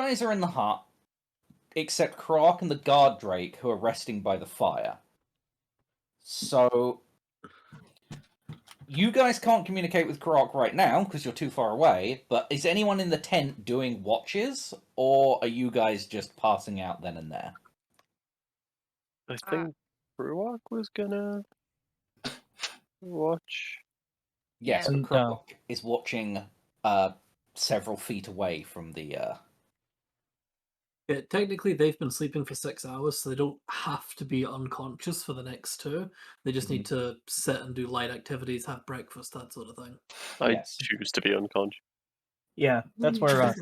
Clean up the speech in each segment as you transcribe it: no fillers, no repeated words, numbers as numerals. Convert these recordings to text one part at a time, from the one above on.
guys are in the hut, except Croc and the guard Drake, who are resting by the fire. So you guys can't communicate with Croc right now because you're too far away, but is anyone in the tent doing watches, or are you guys just passing out then and there? I think Ruak was gonna watch. Yes, Yeah. but Croc is watching several feet away from the... Yeah, technically, they've been sleeping for 6 hours, so they don't have to be unconscious for the next 2. They just need to sit and do light activities, have breakfast, that sort of thing. I Yes. choose to be unconscious. Yeah, that's where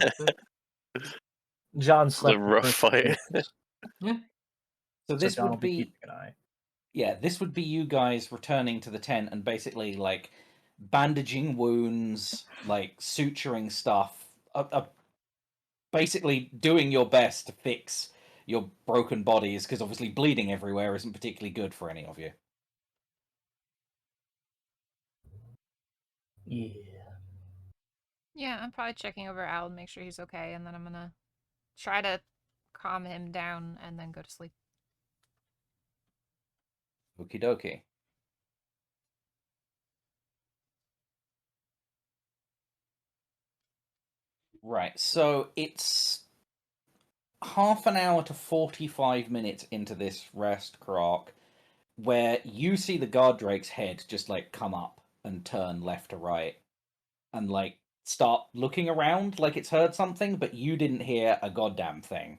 John slept. The rough fight. Yeah. So this John will would be be... keeping an eye. Yeah, this would be you guys returning to the tent and basically, like, bandaging wounds, like, suturing stuff, basically doing your best to fix your broken bodies, because obviously bleeding everywhere isn't particularly good for any of you. Yeah. Yeah, I'm probably checking over Al and make sure he's okay, and then I'm gonna try to calm him down and then go to sleep. Okie dokie. Right, so it's half an hour to 45 minutes into this rest, Croc, where you see the guard drake's head just, like, come up and turn left to right and, like, start looking around like it's heard something, but you didn't hear a goddamn thing.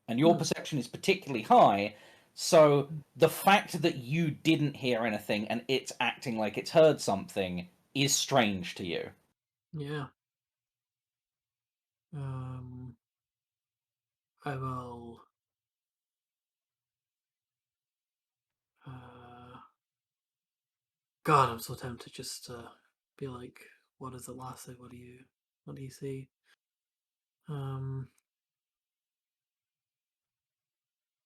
And your perception is particularly high, so the fact that you didn't hear anything and it's acting like it's heard something is strange to you. Yeah. I will... God, I'm so tempted just to be like, what is it, Lassie? What do you see?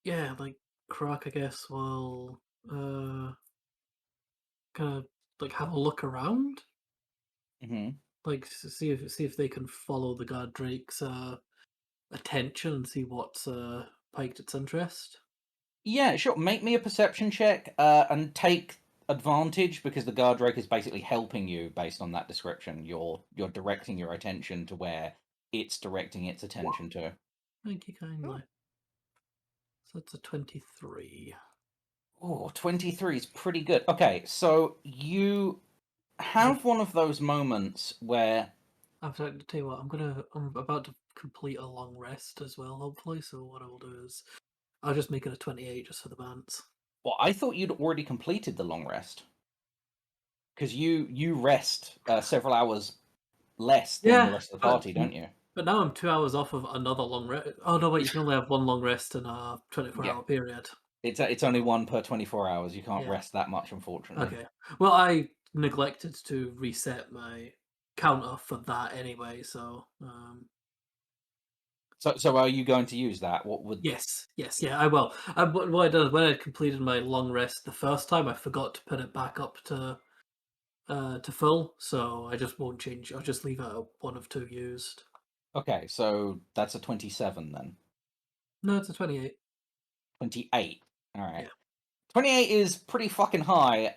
Yeah, like, Croc, I guess, will kind of like have a look around, like see if they can follow the guard Drake's attention and see what's piqued its interest. Yeah, sure. Make me a perception check and take advantage because the guard drake is basically helping you based on that description. You're directing your attention to where it's directing its attention to. Thank you kindly. So it's a 23. Oh, 23 is pretty good. Okay, so you have one of those moments where... I'll tell you what, I'm about to complete a long rest as well, hopefully, so what I'll do is I'll just make it a 28 just for the bants. Well, I thought you'd already completed the long rest. Because you rest several hours less than the rest of the party, don't you? But now I'm 2 hours off of another long rest. Oh no, wait, you can only have one long rest in a 24-hour period. It's only one per 24 hours. You can't rest that much, unfortunately. Okay. Well, I neglected to reset my counter for that anyway, so... So are you going to use that? What would... Yes, yeah, I will. What I did, when I completed my long rest the first time, I forgot to put it back up to full, so I just won't change. I'll just leave it at 1 of 2 used. Okay, so that's a 27 then. No, it's a 28. 28. All right. Yeah. 28 is pretty fucking high.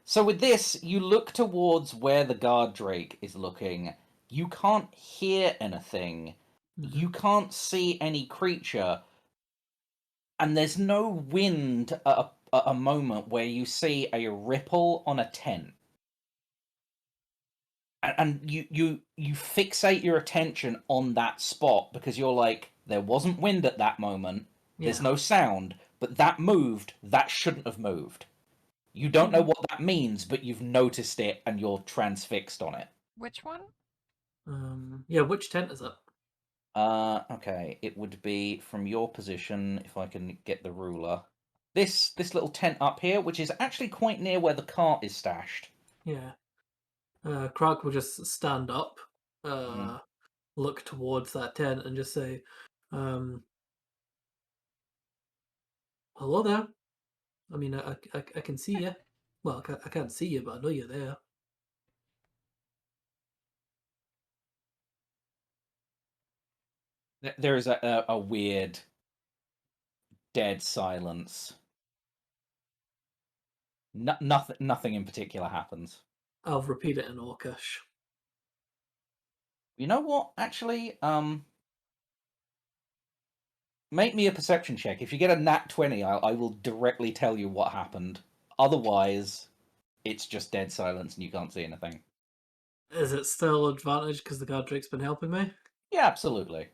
So with this, you look towards where the guard drake is looking. You can't hear anything. You can't see any creature. And there's no wind at a moment where you see a ripple on a tent. And you fixate your attention on that spot because you're like, there wasn't wind at that moment. There's no sound, but that moved. That shouldn't have moved. You don't know what that means, but you've noticed it and you're transfixed on it. Which one? Yeah, which tent is it? Okay, it would be from your position, if I can get the ruler. This little tent up here, which is actually quite near where the cart is stashed. Yeah. Krog will just stand up, look towards that tent, and just say, "Hello there. I mean, I can see you. Well, I can't see you, but I know you're there." There is a weird, dead silence. Nothing in particular happens. I'll repeat it in Orcish. You know what? Actually, make me a perception check. If you get a nat 20, I will directly tell you what happened. Otherwise, it's just dead silence and you can't see anything. Is it still advantage because the god drake's been helping me? Yeah, absolutely.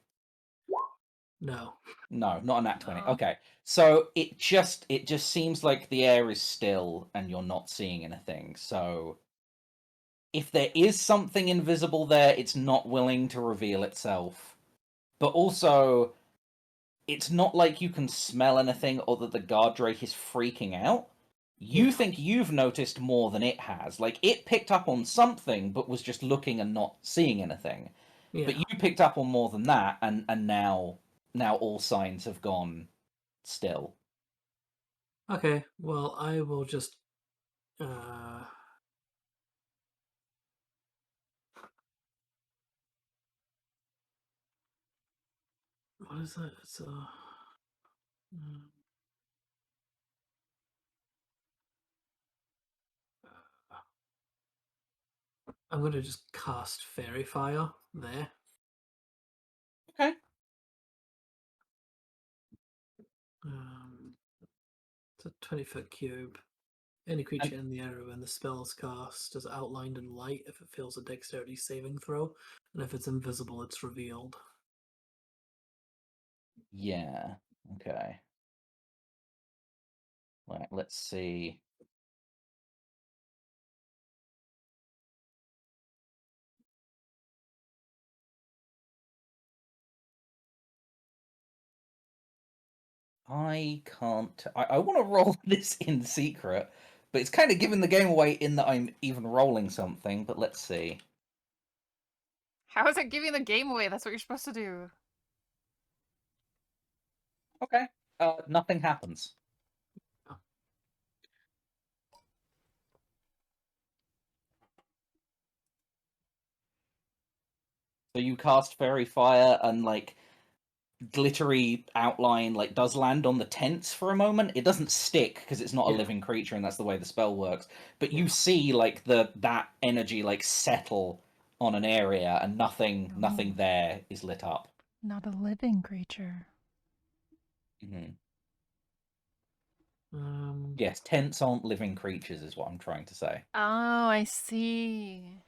No. No, not a nat 20. No. Okay. So it just seems like the air is still and you're not seeing anything. So if there is something invisible there, it's not willing to reveal itself. But also, it's not like you can smell anything or that the guard drake is freaking out. You Yeah. think you've noticed more than it has. Like, it picked up on something but was just looking and not seeing anything. Yeah. But you picked up on more than that, and now all signs have gone still. Okay, well, I will just what is that? It's I'm gonna just cast Fairy Fire there. Okay. It's a 20-foot cube. Any creature in the area when the spell is cast is outlined in light if it fails a dexterity saving throw, and if it's invisible, it's revealed. Yeah. Okay. Right, let's see. I can't... I want to roll this in secret, but it's kind of giving the game away in that I'm even rolling something, but let's see. How is it giving the game away? That's what you're supposed to do. Okay. Nothing happens. So you cast Fairy Fire and, like, glittery outline, like, does land on the tents for a moment. It doesn't stick because it's not a Yeah. living creature and that's the way the spell works. But you Yeah. see, like, that energy, like, settle on an area and nothing there is lit up. Not a living creature. Mm-hmm. Um, Yes, tents aren't living creatures is what I'm trying to say. Oh, I see.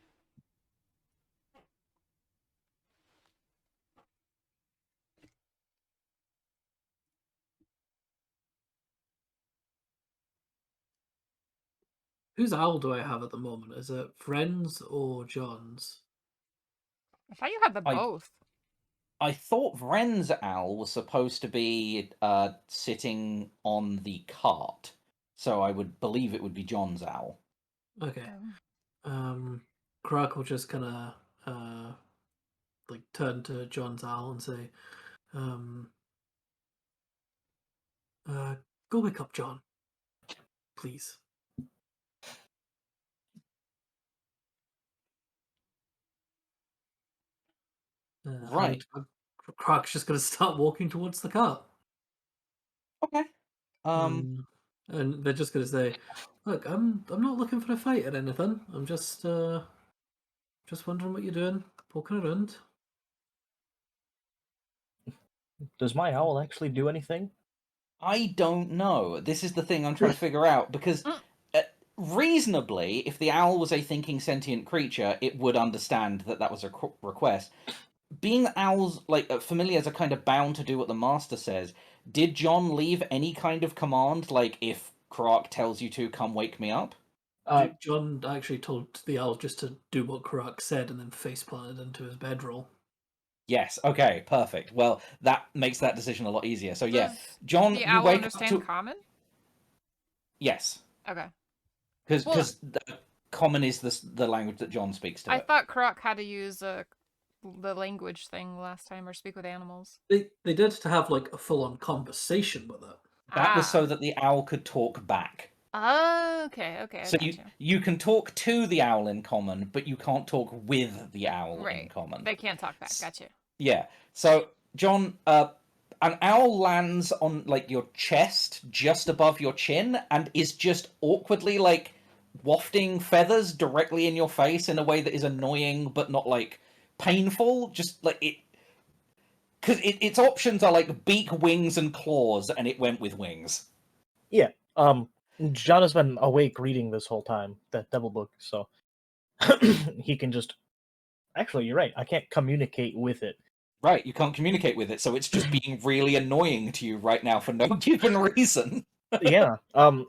whose owl do I have at the moment? Is it Friends or John's? I thought you had the I- both. I thought Vren's owl was supposed to be sitting on the cart, so I would believe it would be John's owl. Okay. Oh. Krak will just kind of like turn to John's owl and say, go wake up John, please. Right. And Krak's just going to start walking towards the cart. Okay. And they're just going to say, "Look, I'm not looking for a fight or anything. I'm just wondering what you're doing, poking around." Does my owl actually do anything? I don't know. This is the thing I'm trying to figure out, because reasonably, if the owl was a thinking sentient creature, it would understand that that was a request. Being that owls, like, familiars are kind of bound to do what the master says, did John leave any kind of command, like, if Krak tells you to, come wake me up? John actually told the owl just to do what Krak said and then face planted into his bedroll. Yes, okay, perfect. Well, that makes that decision a lot easier. So yeah, Does John, the you owl wake understand up to... common? Yes. Okay. Because common is the language that John speaks to I it. thought Croc had to use the language thing last time, or speak with animals. They did to have like a full on conversation with it. That was so that the owl could talk back. Oh, okay, So I got you can talk to the owl in common, but you can't talk with the owl in Right. common. They can't talk back. Got you. Yeah. So John, an owl lands on like your chest, just above your chin, and is just awkwardly like wafting feathers directly in your face in a way that is annoying but not like painful. Just like it, because its options are like beak, wings, and claws, and it went with wings. Yeah. John has been awake reading this whole time, that devil book, so he can just. Actually, you're right. I can't communicate with it. Right, you can't communicate with it, so it's just being really annoying to you right now for no given reason. Yeah.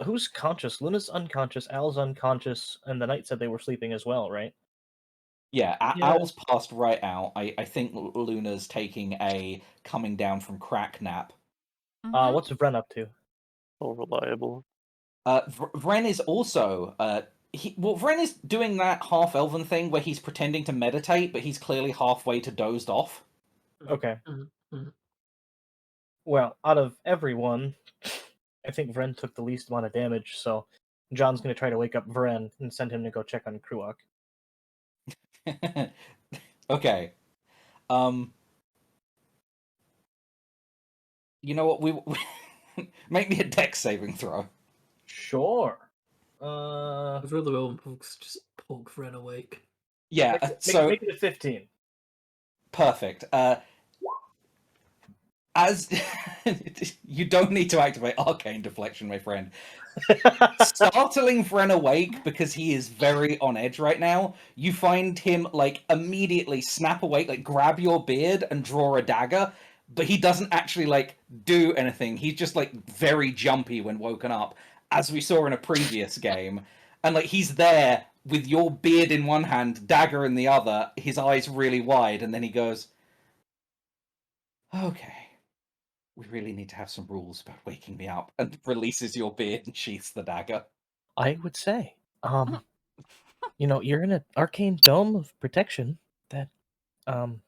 Who's conscious? Luna's unconscious. Al's unconscious, and the knight said they were sleeping as well, right? Yeah, Yeah. Owl's passed right out. I think Luna's taking a coming down from crack nap. Mhm. What's Vren up to? All reliable. Vren is also Vren is doing that half elven thing where he's pretending to meditate, but he's clearly halfway to dozed off. Okay. Mhm. Well, out of everyone, I think Vren took the least amount of damage, so John's going to try to wake up Vren and send him to go check on Kruok. Okay. You know what? We make me a dex saving throw. Sure. I really will just poke Fred awake. Yeah. Make it a 15. Perfect. As you don't need to activate arcane deflection, my friend. Startling Vren awake because he is very on edge right now. You find him like immediately snap awake, like grab your beard and draw a dagger, but he doesn't actually like do anything. He's just like very jumpy when woken up, as we saw in a previous game. And like he's there with your beard in one hand, dagger in the other, his eyes really wide, and then he goes, "Okay. We really need to have some rules about waking me up," and releases your beard and sheaths the dagger. I would say. You're in an arcane dome of protection. That, probably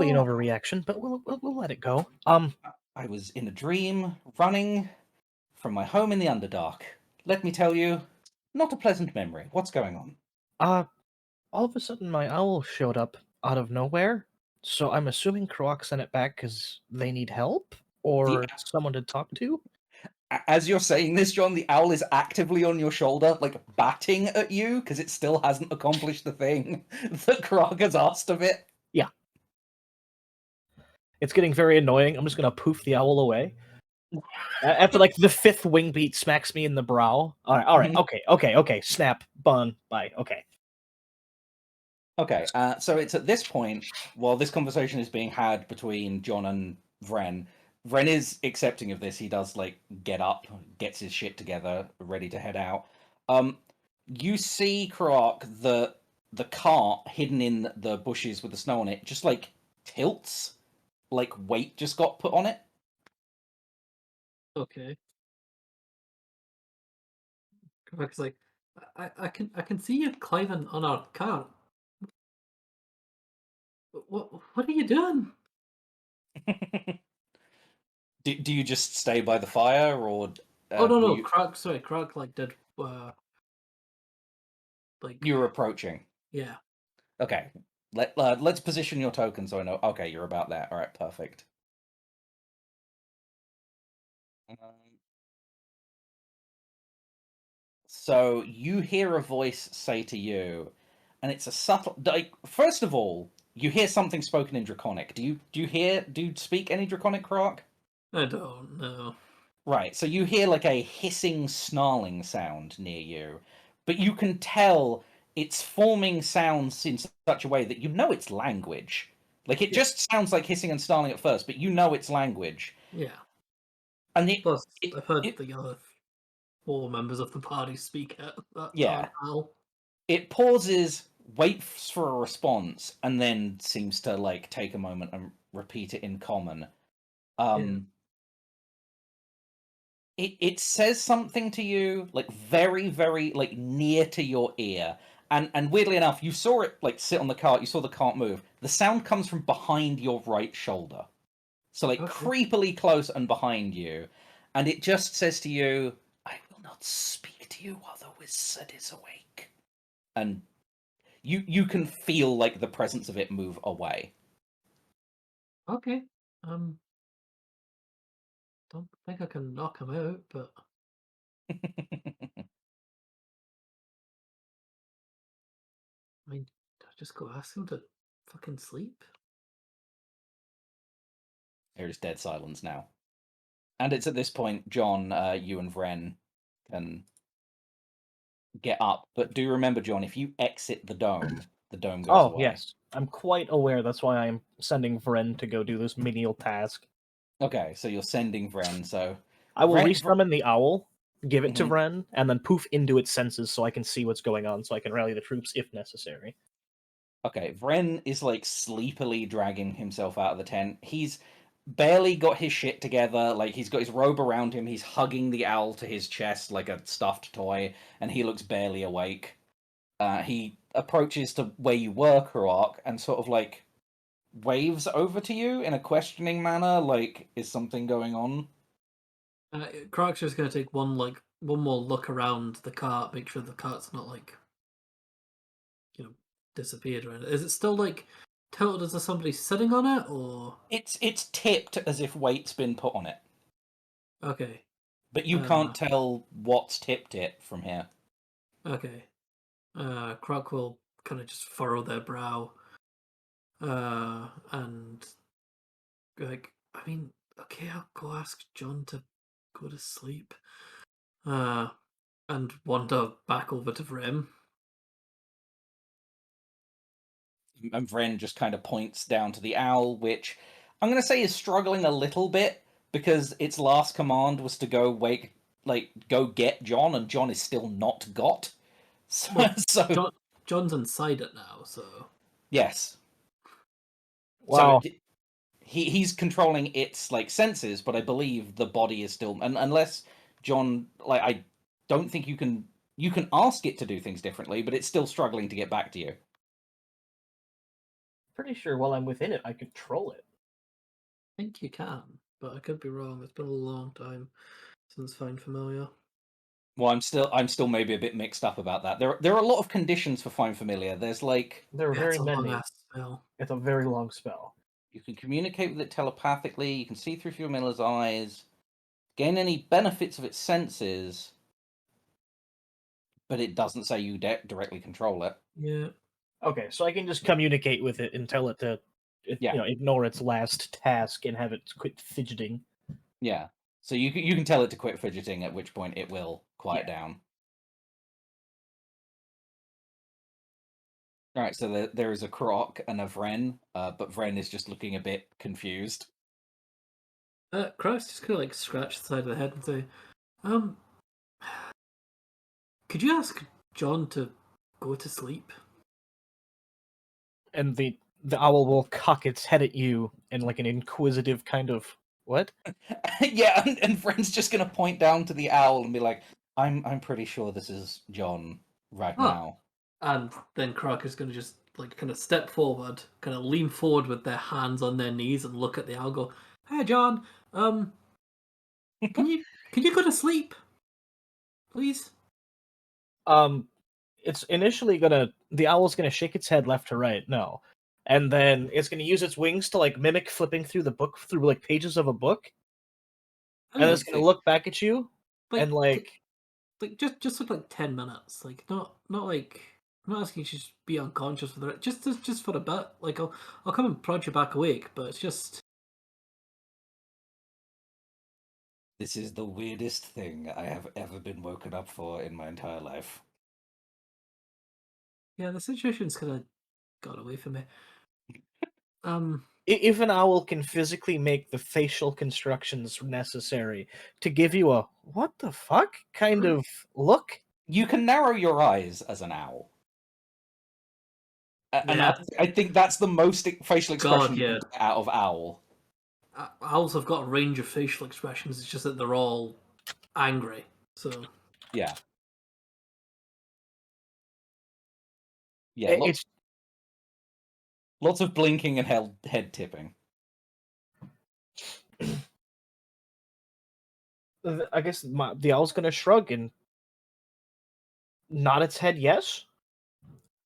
an No, overreaction, but we'll let it go. I was in a dream, running from my home in the Underdark. Let me tell you, not a pleasant memory. What's going on? All of a sudden my owl showed up out of nowhere, so I'm assuming Kroak sent it back because they need help or someone to talk to. As you're saying this, John, the owl is actively on your shoulder, like batting at you, because it still hasn't accomplished the thing that Krog has asked of it. Yeah. It's getting very annoying. I'm just gonna poof the owl away. After like the fifth wing beat smacks me in the brow. All right, okay. Snap, bun, bye. Okay. Okay, so it's at this point, while this conversation is being had between John and Vren, Vren is accepting of this. He does like get up, gets his shit together, ready to head out. You see, Kroak, the cart hidden in the bushes with the snow on it, just like tilts, like weight just got put on it. Okay. Quebec's like, I can see you climbing on our car. What are you doing? Do you just stay by the fire, or Oh no were no, you, Krog like did like you were approaching? yeah. Okay, let's position your token so I know. Okay, you're about there. All right, perfect. So you hear a voice say to you, and it's a subtle. Like, first of all, you hear something spoken in Draconic. Do you speak any Draconic, Croc? I don't know. Right. So you hear like a hissing, snarling sound near you, but you can tell it's forming sounds in such a way that you know it's language. Like it Yeah. just sounds like hissing and snarling at first, but you know it's language. Yeah. And Plus, I've heard it the other four members of the party speak at that yeah. Owl. It pauses, waits for a response, and then seems to like take a moment and repeat it in common. It says something to you like very very like near to your ear, and weirdly enough, you saw it like sit on the cart. You saw the cart move. The sound comes from behind your right shoulder, so like Okay. creepily close and behind you, and it just says to you, "I will not speak to you while the wizard is awake," and you can feel like the presence of it move away. Okay. Don't think I can knock him out, but I mean, I just go ask him to fucking sleep. There is dead silence now. And it's at this point, John, you and Vren can get up. But do remember, John, if you exit the dome goes Oh, away. yes. I'm quite aware. That's why I'm sending Vren to go do this menial task. Okay, so you're sending Vren, so... I will Vren- resummon the owl, give it to Mhm. Vren, and then poof into its senses so I can see what's going on, so I can rally the troops if necessary. Okay, Vren is like sleepily dragging himself out of the tent. He's barely got his shit together. Like, he's got his robe around him. He's hugging the owl to his chest like a stuffed toy, and he looks barely awake. He approaches to where you were, Karak, and sort of like waves over to you in a questioning manner. Like, is something going on? Croc's just gonna take one more look around the cart, make sure the cart's not like, disappeared or anything. Is it still like tilted as if somebody's sitting on it, or It's tipped as if weight's been put on it, okay? but you can't tell what's tipped it from here. Okay. Croc will kind of just furrow their brow, and like, I mean, okay, I'll go ask John to go to sleep, and wander back over to Vrim. And Vren just kind of points down to the owl, which I'm going to say is struggling a little bit because its last command was to go go get John, and John is still not got. So, Well, John's inside it now, so yes. Wow. So he's controlling its like senses, but I believe the body is still, and unless John, like, I don't think you can ask it to do things differently, but it's still struggling to get back to you. Pretty sure while I'm within it, I control it. I think you can, but I could be wrong. It's been a long time since Find Familiar. Well, I'm still maybe a bit mixed up about that. There are a lot of conditions for Find Familiar. There's like There are very It's a many. long-ass spell. It's a very long spell. you can communicate with it telepathically. You can see through Fiumilla's eyes, gain any benefits of its senses, but it doesn't say you directly control it. Yeah. Okay, so I can just communicate with it and tell it to, Yeah. ignore its last task and have it quit fidgeting. Yeah. So you can tell it to quit fidgeting, at which point it will quiet down. All right, so there is a Croc and a Vren, but Vren is just looking a bit confused. Croc's just gonna like scratch the side of the head and say, could you ask John to go to sleep? And the owl will cock its head at you in like an inquisitive kind of what? Yeah, and Vren's just gonna point down to the owl and be like, I'm pretty sure this is John right now. And then Croc is gonna just like kind of step forward, kind of lean forward with their hands on their knees and look at the owl. Go, hey John, can you go to sleep, please? It's initially the owl's gonna shake its head left to right, no. And then it's gonna use its wings to like mimic flipping through the book through like pages of a book. And then it's gonna look back at you and like just look like 10 minutes, like not like, I'm not asking you to just be unconscious for the just for a bit. Like I'll come and prod you back awake, but it's just. This is the weirdest thing I have ever been woken up for in my entire life. Yeah, the situation's kind of got away from me. If an owl can physically make the facial constructions necessary to give you a what the fuck kind of look, you can narrow your eyes as an owl. And Yeah. I think that's the most facial expression God, you yeah. can get out of owl. Owls have got a range of facial expressions. It's just that they're all angry. So yeah, yeah. Lots of blinking and head tipping. I guess the owl's gonna shrug and nod its head yes.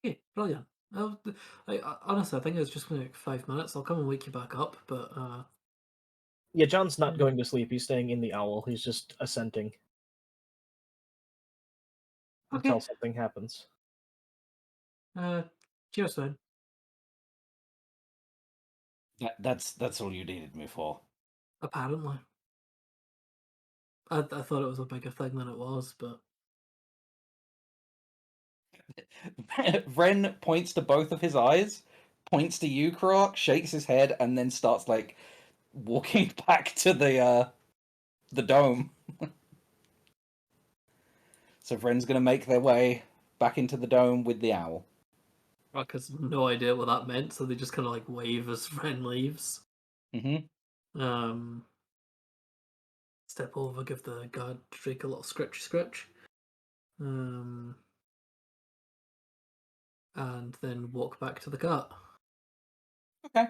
okay, brilliant. Honestly, I think it's just going to take 5 minutes. I'll come and wake you back up, but Yeah, John's not going to sleep. He's staying in the owl. He's just assenting okay. until something happens. Cheers, then. That's all you needed me for. Apparently, I thought it was a bigger thing than it was, but Ren points to both of his eyes, points to you, Croc, shakes his head, and then starts like walking back to the dome. So Vren's gonna make their way back into the dome with the owl. Rock has no idea what that meant, so they just kind of like wave as Ren leaves. Mm-hmm. Step over, give the guard Drake a little scritch. And then walk back to the cart. Okay.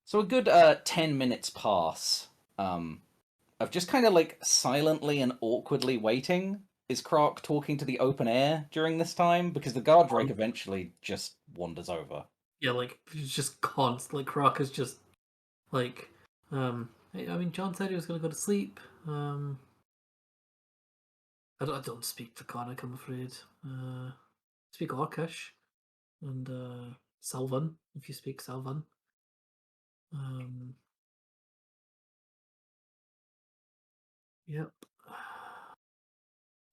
So a good 10 minutes pass of just kind of like silently and awkwardly waiting. Is Croc talking to the open air during this time? Because the guard Drake eventually just wanders over. Yeah, like it's just constant. Like Croc is just like, I mean, John said he was going to go to sleep. I don't speak Draconic, I'm afraid. Speak Orcish and Sylvan, if you speak Sylvan. Yep.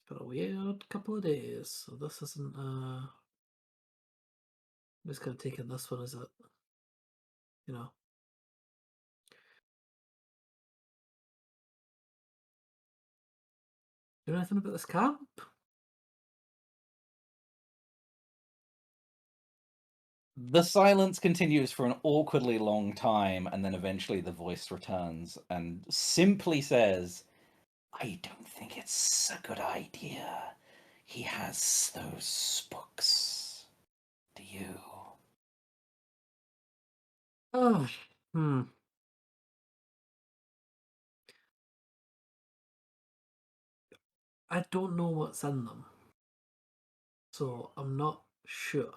It's been a weird couple of days, so this isn't. I'm just kind of taking this one as a, you know. Do you know anything about this camp? The silence continues for an awkwardly long time, and then eventually the voice returns and simply says, I don't think it's a good idea. He has those books. Do you? Oh, I don't know what's in them, so I'm not sure.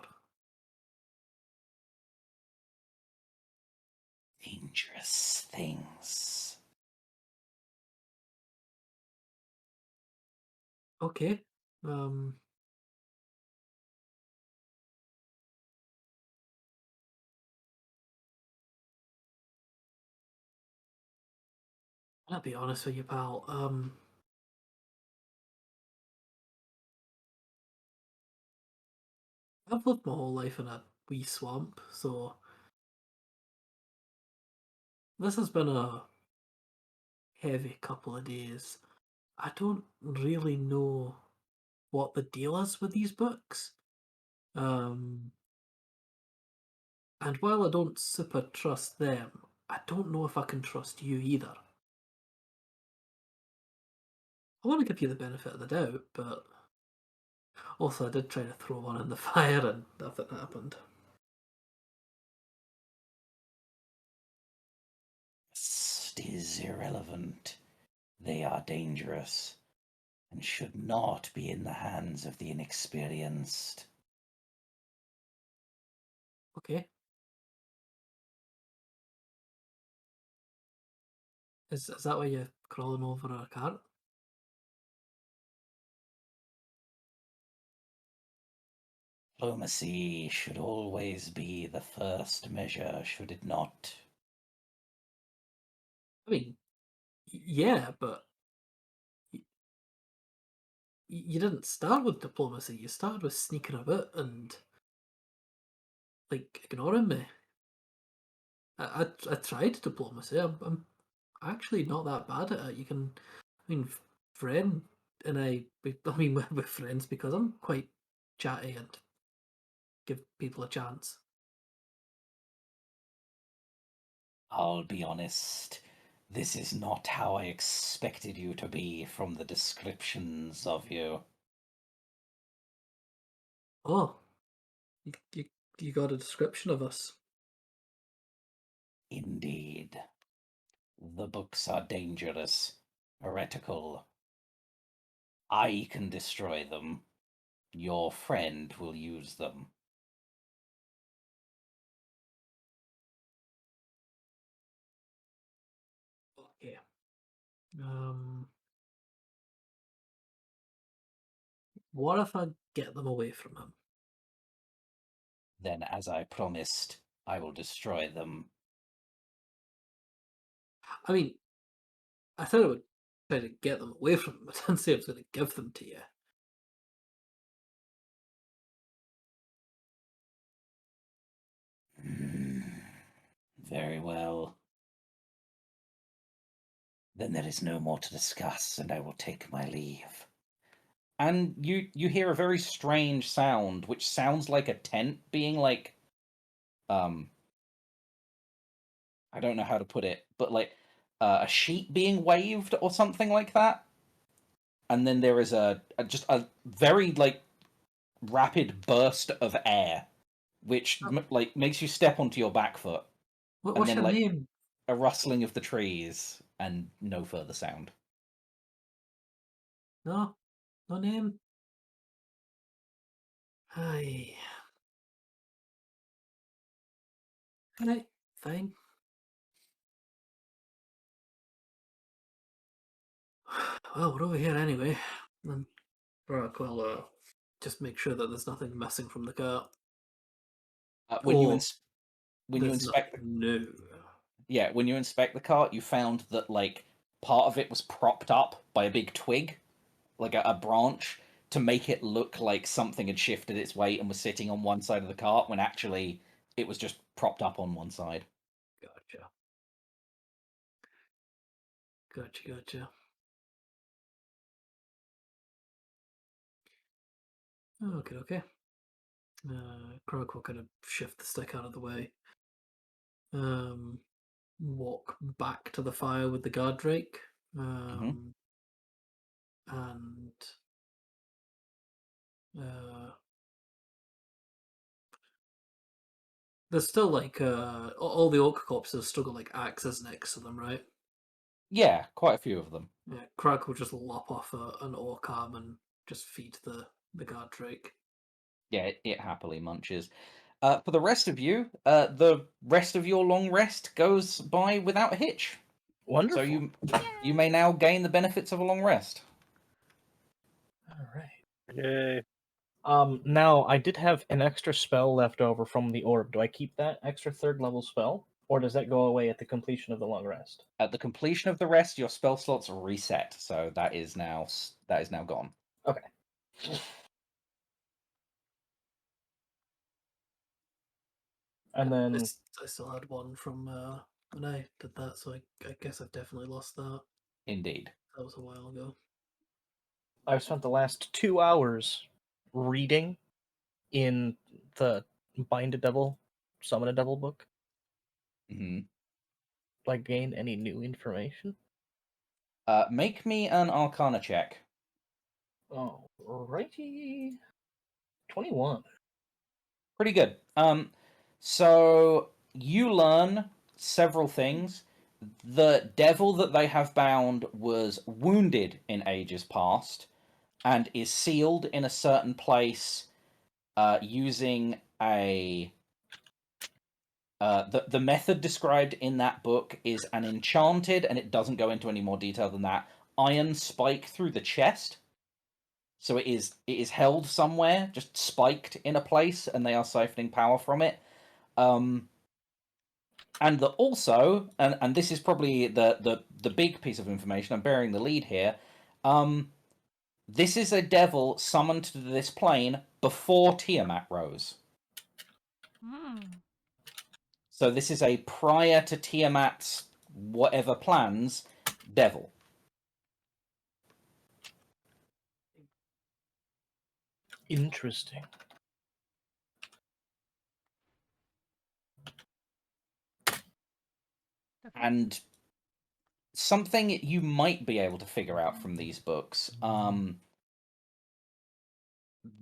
Dangerous things. Okay. I'll be honest with you, pal. I've lived my whole life in a wee swamp, so this has been a heavy couple of days. I don't really know what the deal is with these books. And while I don't super trust them, I don't know if I can trust you either. I want to give you the benefit of the doubt, but also I did try to throw one in the fire and nothing happened. It is irrelevant. They are dangerous and should not be in the hands of the inexperienced. Okay. Is that why you're crawling over a cart? Diplomacy should always be the first measure, should it not? I mean, yeah, but you didn't start with diplomacy. You started with sneaking about and like ignoring me. I tried diplomacy. I'm actually not that bad at it. You can, I mean, friend and I mean, we're friends because I'm quite chatty and give people a chance. I'll be honest, this is not how I expected you to be from the descriptions of you. Oh, you got a description of us. Indeed. The books are dangerous, heretical. I can destroy them. Your friend will use them. What if I get them away from him? Then, as I promised, I will destroy them. I mean, I thought I would try to get them away from him. I didn't say I was going to give them to you. Very well. Then there is no more to discuss, and I will take my leave. And you hear a very strange sound, which sounds like a tent being like, I don't know how to put it, but like a sheet being waved or something like that. And then there is just a very like rapid burst of air, which like makes you step onto your back foot. What's your name? A rustling of the trees and no further sound. No name. Aye. Alright, fine. Well, we're over here anyway. And Brock will just make sure that there's nothing missing from the cart. When you There's inspect no. Yeah, when you inspect the cart, you found that like part of it was propped up by a big twig, like a branch, to make it look like something had shifted its weight and was sitting on one side of the cart, when actually it was just propped up on one side. Gotcha. Okay. Krog will kind of shift the stick out of the way. Walk back to the fire with the guard drake. And there's still like all the orc corpses still got like axes next to them, right? Yeah, quite a few of them. Yeah, Krog will just lop off an orc arm and just feed the guard drake. Yeah, it happily munches. For the rest of you, the rest of your long rest goes by without a hitch. Wonderful. So you may now gain the benefits of a long rest. All right. Yay. Now I did have an extra spell left over from the orb. Do I keep that extra 3rd level spell, or does that go away at the completion of the long rest? At the completion of the rest, your spell slots reset, so that is now gone. Okay. And then I still had one from when I did that, so I guess I've definitely lost that. Indeed. That was a while ago. I've spent the last 2 hours reading in the Bind a Devil, Summon a Devil book. Mm-hmm. Do I gain any new information? Make me an Arcana check. Alrighty. 21. Pretty good. So you learn several things. The devil that they have bound was wounded in ages past and is sealed in a certain place using a... the method described in that book is an enchanted, and it doesn't go into any more detail than that, iron spike through the chest. So it is held somewhere, just spiked in a place, and they are siphoning power from it. And also, and this is probably the big piece of information, I'm bearing the lead here. This is a devil summoned to this plane before Tiamat rose. So this is a prior to Tiamat's whatever plans devil. Interesting. And something you might be able to figure out from these books.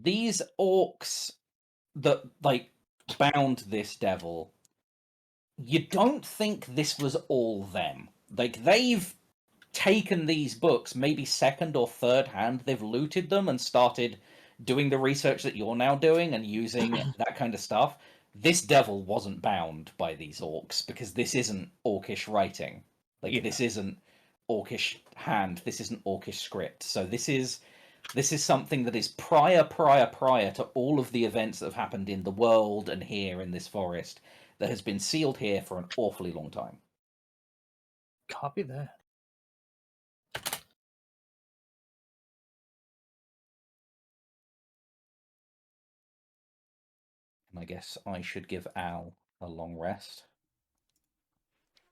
These orcs that like bound this devil, you don't think this was all them. Like, they've taken these books, maybe second or third hand, they've looted them and started doing the research that you're now doing and using that kind of stuff. This devil wasn't bound by these orcs, because this isn't orcish writing. Like, this isn't orcish hand. This isn't orcish script. So this is something that is prior to all of the events that have happened in the world and here in this forest, that has been sealed here for an awfully long time. Copy that. And I guess I should give Al a long rest.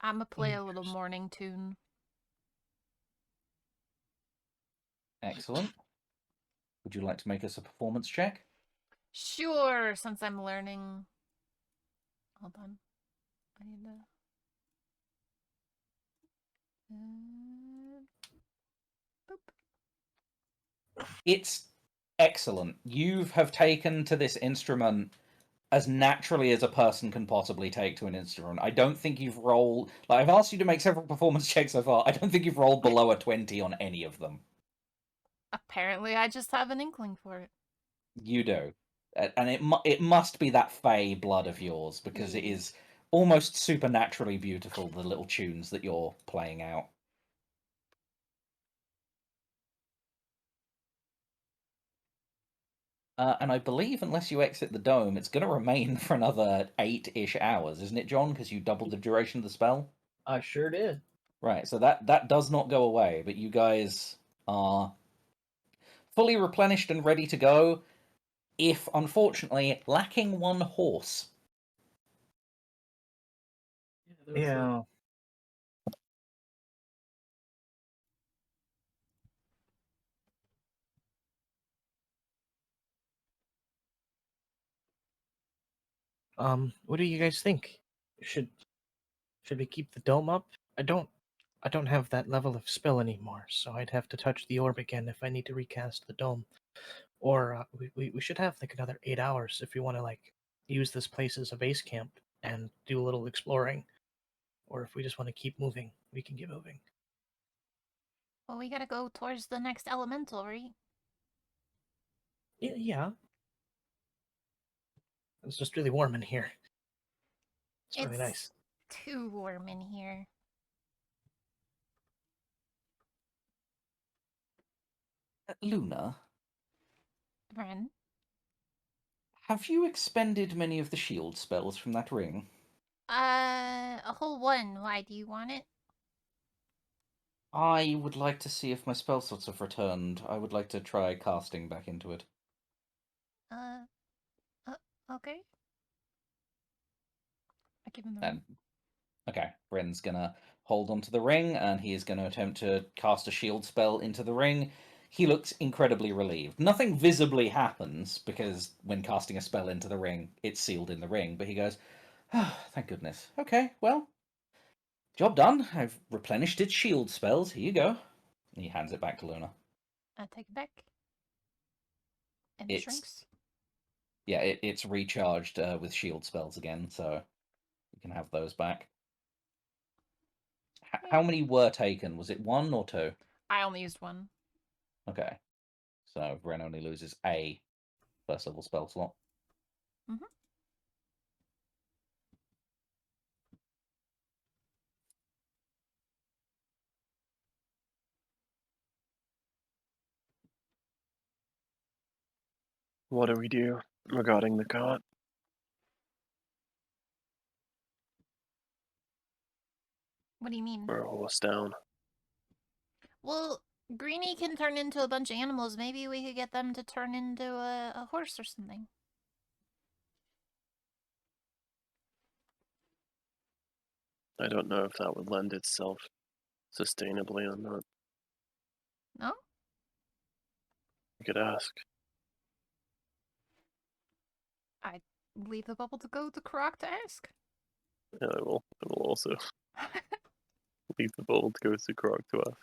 I'ma play a little morning tune. Excellent. Would you like to make us a performance check? Sure, since I'm learning. Hold on. I need to. Boop. It's excellent. You have taken to this instrument as naturally as a person can possibly take to an instrument. I don't think you've rolled... Like, I've asked you to make several performance checks so far. I don't think you've rolled below a 20 on any of them. Apparently, I just have an inkling for it. You do. And it must be that fey blood of yours, because it is almost supernaturally beautiful, the little tunes that you're playing out. And I believe, unless you exit the dome, it's going to remain for another 8-ish hours, isn't it, John? Because you doubled the duration of the spell? I sure did. Right, so that does not go away, but you guys are fully replenished and ready to go, if, unfortunately, lacking one horse. Yeah. What do you guys think? Should we keep the dome up? I don't have that level of spell anymore, so I'd have to touch the orb again if I need to recast the dome. Or we should have like another 8 hours if we want to like use this place as a base camp and do a little exploring. Or if we just want to keep moving, we can keep moving. Well, we gotta go towards the next elemental, right? Yeah. It's just really warm in here. It's really nice. Too warm in here. Luna, Ren? have you expended many of the shield spells from that ring? A whole one. Why do you want it? I would like to see if my spell slots have returned. I would like to try casting back into it. Okay. I give him the ring. Okay, Bren's gonna hold onto the ring, and he is going to attempt to cast a shield spell into the ring. He looks incredibly relieved. Nothing visibly happens, because when casting a spell into the ring, it's sealed in the ring, but he goes, oh, thank goodness. Okay, well, job done. I've replenished its shield spells. Here you go. And he hands it back to Luna. I take it back. And it shrinks. Yeah, it's recharged with shield spells again, so you can have those back. How many were taken? Was it 1 or 2? I only used 1. Okay. So Ren only loses a first level spell slot. Mm-hmm. What do we do regarding the cart? What do you mean? We're a horse down. Well, Greenie can turn into a bunch of animals. Maybe we could get them to turn into a horse or something. I don't know if that would lend itself sustainably or not. No? You could ask. I leave the bubble to go to Croc to ask. Yeah, I will also leave the ball to go to Croc to ask.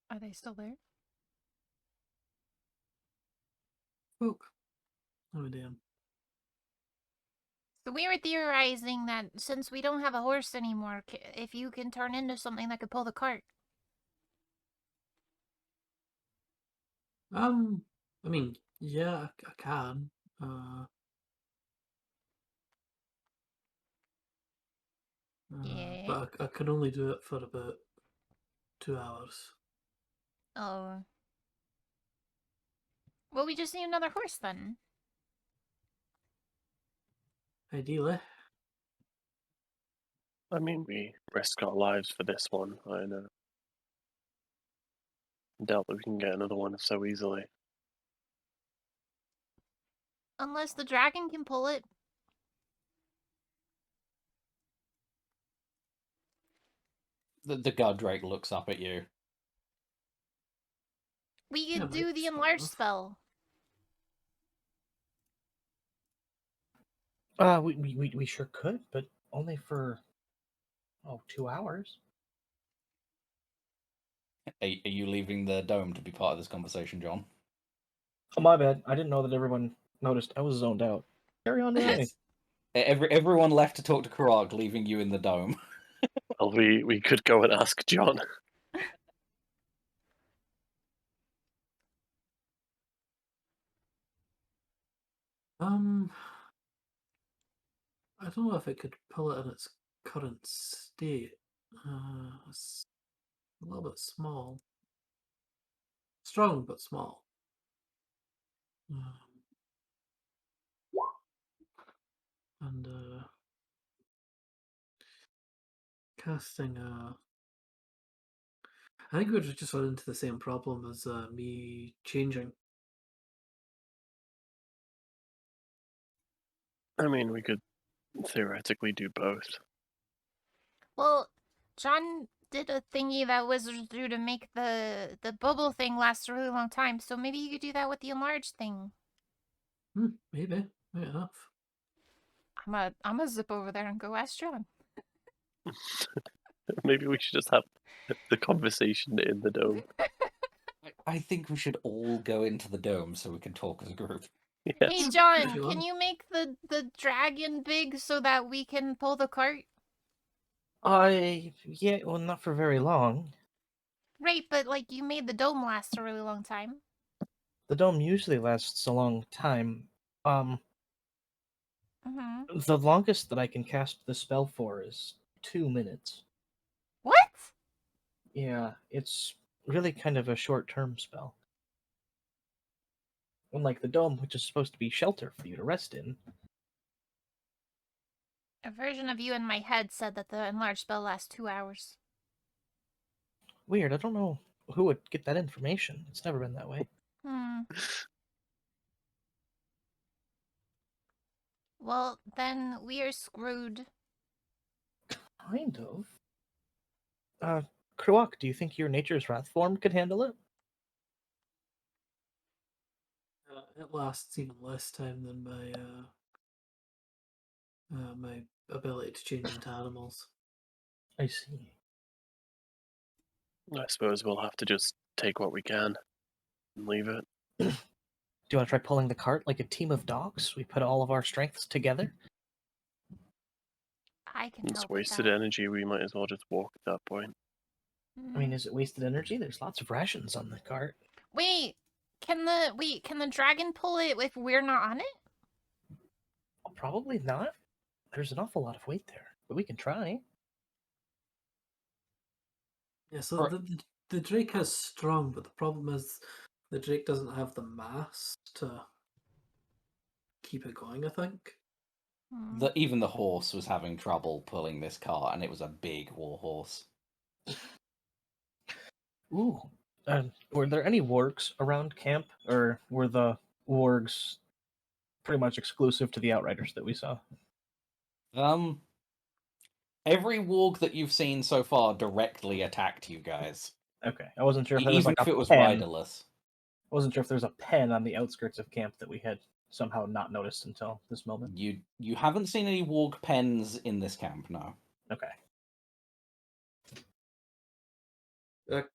Are they still there? Spook. Oh, damn. So we were theorizing that since we don't have a horse anymore, if you can turn into something that could pull the cart. I mean, Yeah, I can. Yeah. But I can only do it for about 2 hours. Oh. Well, we just need another horse then. Ideally. I mean, we risk our lives for this one. I know. Doubt that we can get another one so easily. Unless the dragon can pull it. The Godrake looks up at you. We Yeah, could might do be the small enlarge enough. spell. We sure could, but only for 2 hours. Are you leaving the dome to be part of this conversation, John? Oh, my bad. I didn't know that everyone noticed. I was zoned out. Carry on, Ray. Everyone left to talk to Karag, leaving you in the dome. Well, we could go and ask John. I don't know if it could pull it in its current state. It's a little bit small. Strong but small. And casting I think we just run into the same problem as me changing. I mean, we could theoretically do both. Well, John did a thingy that wizards do to make the bubble thing last a really long time, so maybe you could do that with the enlarged thing. Maybe. Maybe enough. I'm a zip over there and go ask John. Maybe we should just have the conversation in the dome. I think we should all go into the dome so we can talk as a group. Yes. Hey John, If you can want. you make the dragon big so that we can pull the cart? Yeah, well, not for very long. Right, but like you made the dome last a really long time. The dome usually lasts a long time. The longest that I can cast the spell for is 2 minutes. What? Yeah, it's really kind of a short-term spell. Unlike the dome, which is supposed to be shelter for you to rest in. A version of you in my head said that the enlarged spell lasts 2 hours. Weird, I don't know who would get that information. It's never been that way. Well, then we are screwed. Kind of. Kruak, do you think your Nature's Wrath form could handle it? It lasts even less time than my ability to change into animals. I see. I suppose we'll have to just take what we can and leave it. Do you want to try pulling the cart like a team of dogs? We put all of our strengths together? I can It's help with wasted that. energy. We might as well just walk at that point. I mean, is it wasted energy? There's lots of rations on the cart. Wait, can the dragon pull it if we're not on it? Probably not. There's an awful lot of weight there, but we can try. Yeah, so the Drake is strong, but the problem is the Drake doesn't have the mass to keep it going, I think. Even the horse was having trouble pulling this cart, and it was a big war horse. Ooh. Were there any wargs around camp, or were the wargs pretty much exclusive to the Outriders that we saw? Every warg that you've seen so far directly attacked you guys. Okay, I wasn't sure if there was Even like if a it was pen. riderless. I wasn't sure if there's a pen on the outskirts of camp that we had somehow not noticed until this moment. You haven't seen any warg pens in this camp, no. Okay.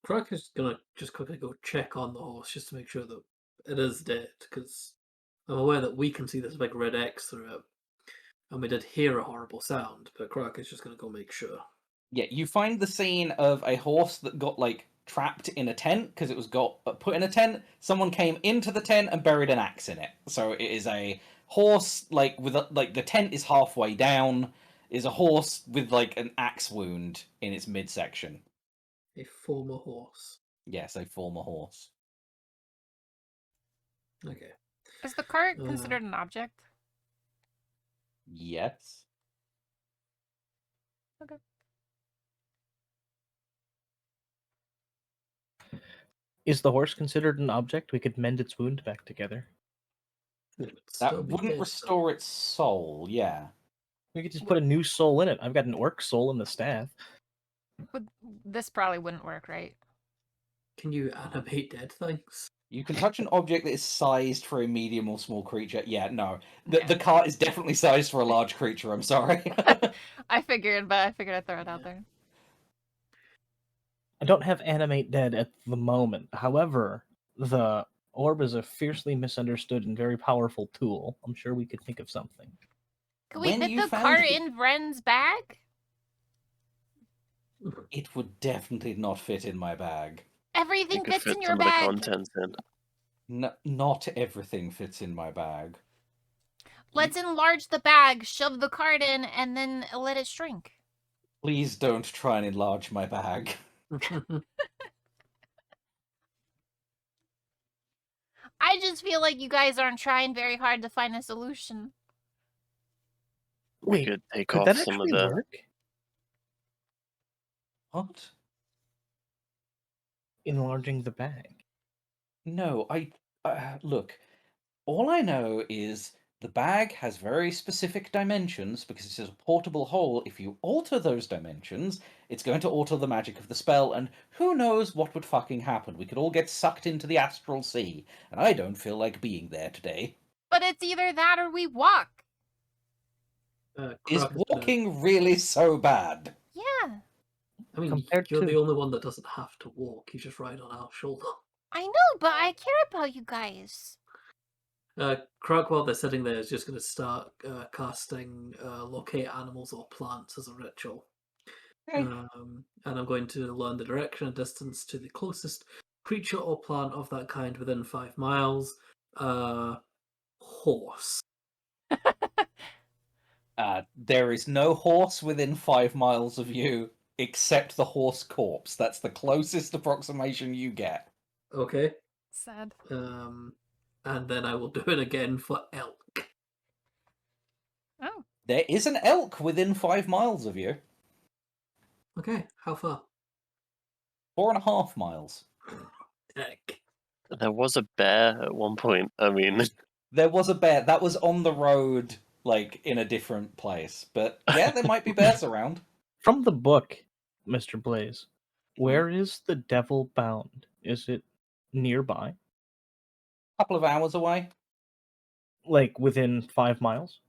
Croc is gonna just quickly go check on the horse just to make sure that it is dead, because I'm aware that we can see this big red X through it, and we did hear a horrible sound, but Croc is just gonna go make sure. Yeah, you find the scene of a horse that got, like, trapped in a tent because it was put in a tent. Someone came into the tent and buried an axe in it. So it is a horse, like the tent is halfway down. Is a horse with like an axe wound in its midsection. A former horse. Yes, a former horse. Okay. Is the cart considered an object? Yes. Okay. Is the horse considered an object? We could mend its wound back together. That wouldn't restore its soul, yeah. We could just put a new soul in it. I've got an orc soul in the staff. But this probably wouldn't work, right? Can you animate dead things? You can touch an object that is sized for a medium or small creature. Yeah, no. The cart is definitely sized for a large creature, I'm sorry. I figured, but I figured I'd throw it out there. I don't have animate dead at the moment. However, the orb is a fiercely misunderstood and very powerful tool. I'm sure we could think of something. Could we fit the cart in Vren's bag? It would definitely not fit in my bag. Everything fits in your some of the bag. contents in. No, not everything fits in my bag. Let's enlarge the bag, shove the cart in, and then let it shrink. Please don't try and enlarge my bag. I just feel like you guys aren't trying very hard to find a solution. We could take could off that some of actually the. work? What? Enlarging the bag. No, look, all I know is the bag has very specific dimensions because it's a portable hole. If you alter those dimensions, it's going to alter the magic of the spell, and who knows what would fucking happen. We could all get sucked into the astral sea, and I don't feel like being there today. But it's either that or we walk. Is walking really so bad? Yeah. I mean, you're the only one that doesn't have to walk. You just ride on our shoulder. I know, but I care about you guys. Krog, while they're sitting there, is just going to start casting locate animals or plants as a ritual. Okay. And I'm going to learn the direction and distance to the closest creature or plant of that kind within 5 miles. Horse. There is no horse within 5 miles of you except the horse corpse. That's the closest approximation you get. Okay. Sad. And then I will do it again for elk. Oh. There is an elk within 5 miles of you. Okay, how far? 4.5 miles. Heck. There was a bear at one point. I mean, There was a bear. That was on the road, like, in a different place. But, yeah, there might be bears around. From the book, Mr. Blaze, where is the devil bound? Is it nearby? A couple of hours away. Like, within 5 miles?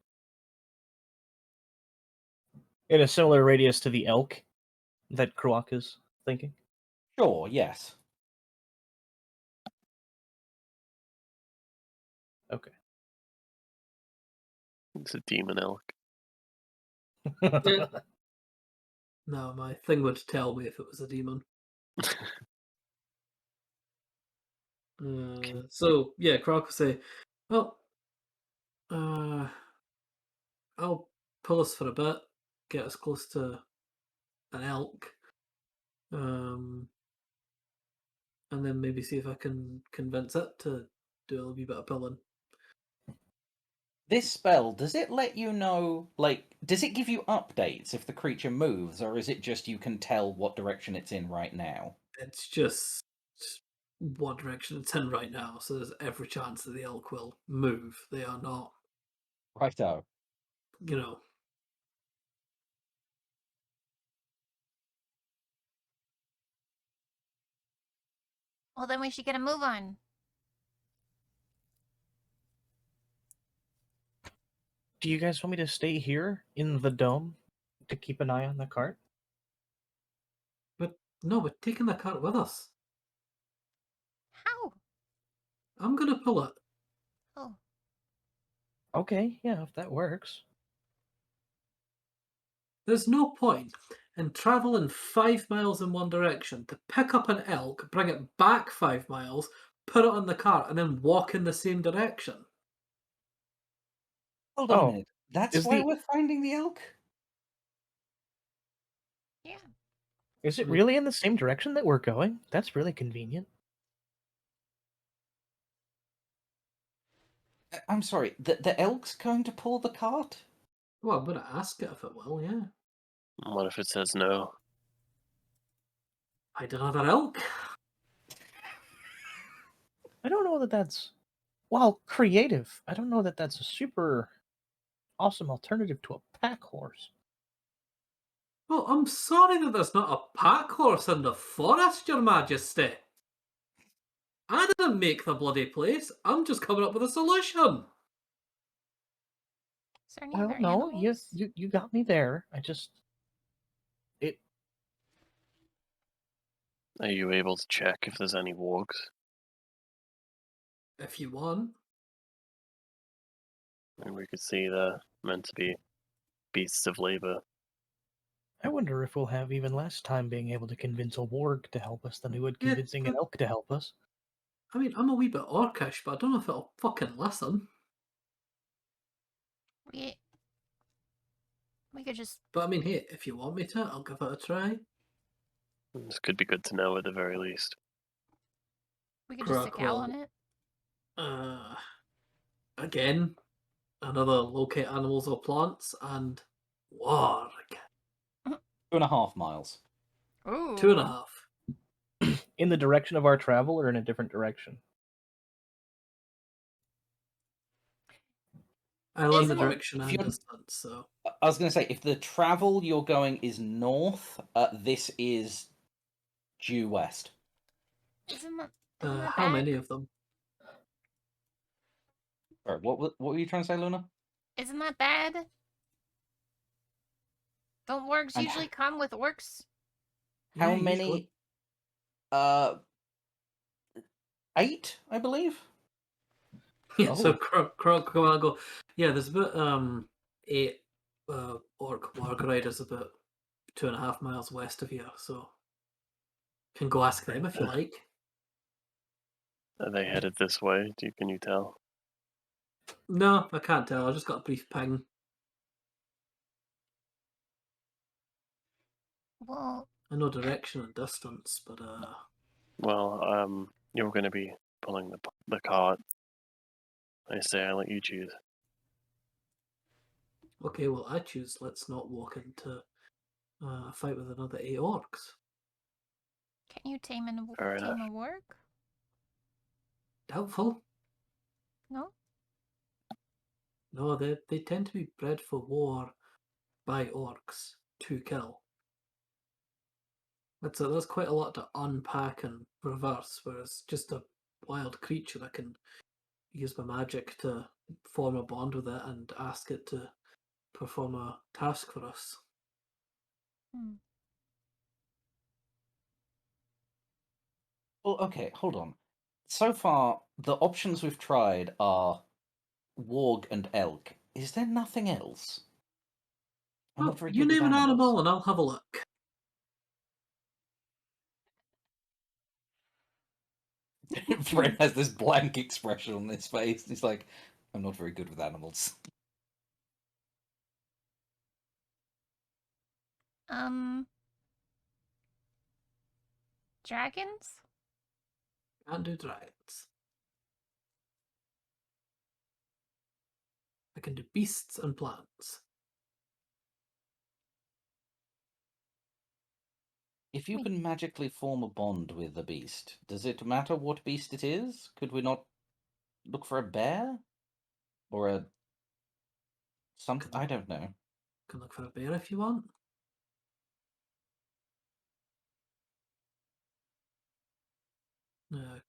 In a similar radius to the elk that Kroak is thinking? Sure, yes. Okay. it's a demon elk. No, my thing would tell me if it was a demon. So, yeah, Krog will say, well, I'll pull us for a bit, get us close to an elk, and then maybe see if I can convince it to do a wee bit of pulling. This spell, does it let you know, like, does it give you updates if the creature moves, or is it just you can tell what direction it's in right now? It's just what direction it's in right now, so there's every chance that the elk will move. They are not, Righto. you know. Well, then we should get a move on. Do you guys want me to stay here in the dome to keep an eye on the cart? But no, we're taking the cart with us. How? I'm gonna pull it. Oh. Okay, yeah, if that works. There's no point. and travel in 5 miles in one direction to pick up an elk, bring it back 5 miles, put it on the cart, and then walk in the same direction. Hold on a Oh, minute. That's is why the- we're finding the elk? Yeah. Is it I mean- really in the same direction that we're going? That's really convenient. I'm sorry, the elk's going to pull the cart? Well, I'm going to ask it if it will, yeah. What if it says no? Find another elk. I don't know that that's, well, creative. I don't know that that's a super awesome alternative to a pack horse. Well, I'm sorry that there's not a pack horse in the forest, Your Majesty. I didn't make the bloody place. I'm just coming up with a solution. Is there any Well, other no, animals? you got me there. Are you able to check if there's any wargs? If you want. And we could see they're meant to be beasts of labor. I wonder if we'll have even less time being able to convince a warg to help us than we would Yeah, convincing an but- elk to help us. I mean, I'm a wee bit orcish, but I don't know if it'll fucking listen. We could just. But I mean, hey, if you want me to, I'll give it a try. This could be good to know at the very least. We could just Croc stick out will- on it. Again, another locate animals or plants, and warg. 2.5 miles. Ooh. 2.5. In the direction of our travel or in a different direction? I learned the Isn't it- direction if and you're- distance, so. I was going to say, if the travel you're going is north, this is due west. Isn't that How bad? many of them? Sorry, what were you trying to say, Luna? Isn't that bad? Don't wargs And usually come with orcs? How Yeah, many? usually. 8, I believe. Yeah, so Oh. Croc come out and go, yeah, there's about 8 orc warg riders about 2.5 miles west of here, so can go ask them if you like. Are they headed this way? Can you tell? No, I can't tell. I just got a brief ping. Well, I know direction and distance, but Well, you're going to be pulling the cart. I say I let you choose. okay. Well, I choose. Let's not walk into a fight with another 8 orcs. can you tame Fair tame enough. a warg? Doubtful. No? No, they tend to be bred for war by orcs to kill. There's quite a lot to unpack and reverse, whereas just a wild creature, I can use my magic to form a bond with it and ask it to perform a task for us. Hmm. Well, okay, hold on. So far, the options we've tried are warg and elk. Is there nothing else? I'm Well, not very you good with name an animals. animal and I'll have a look. Fred has this blank expression on his face. He's like, I'm not very good with animals. Dragons? Can't do dragons. I can do beasts and plants. If you Wait. can magically form a bond with a beast, does it matter what beast it is? Could we not look for a bear? Or a... something? I don't know. Can look for a bear if you want.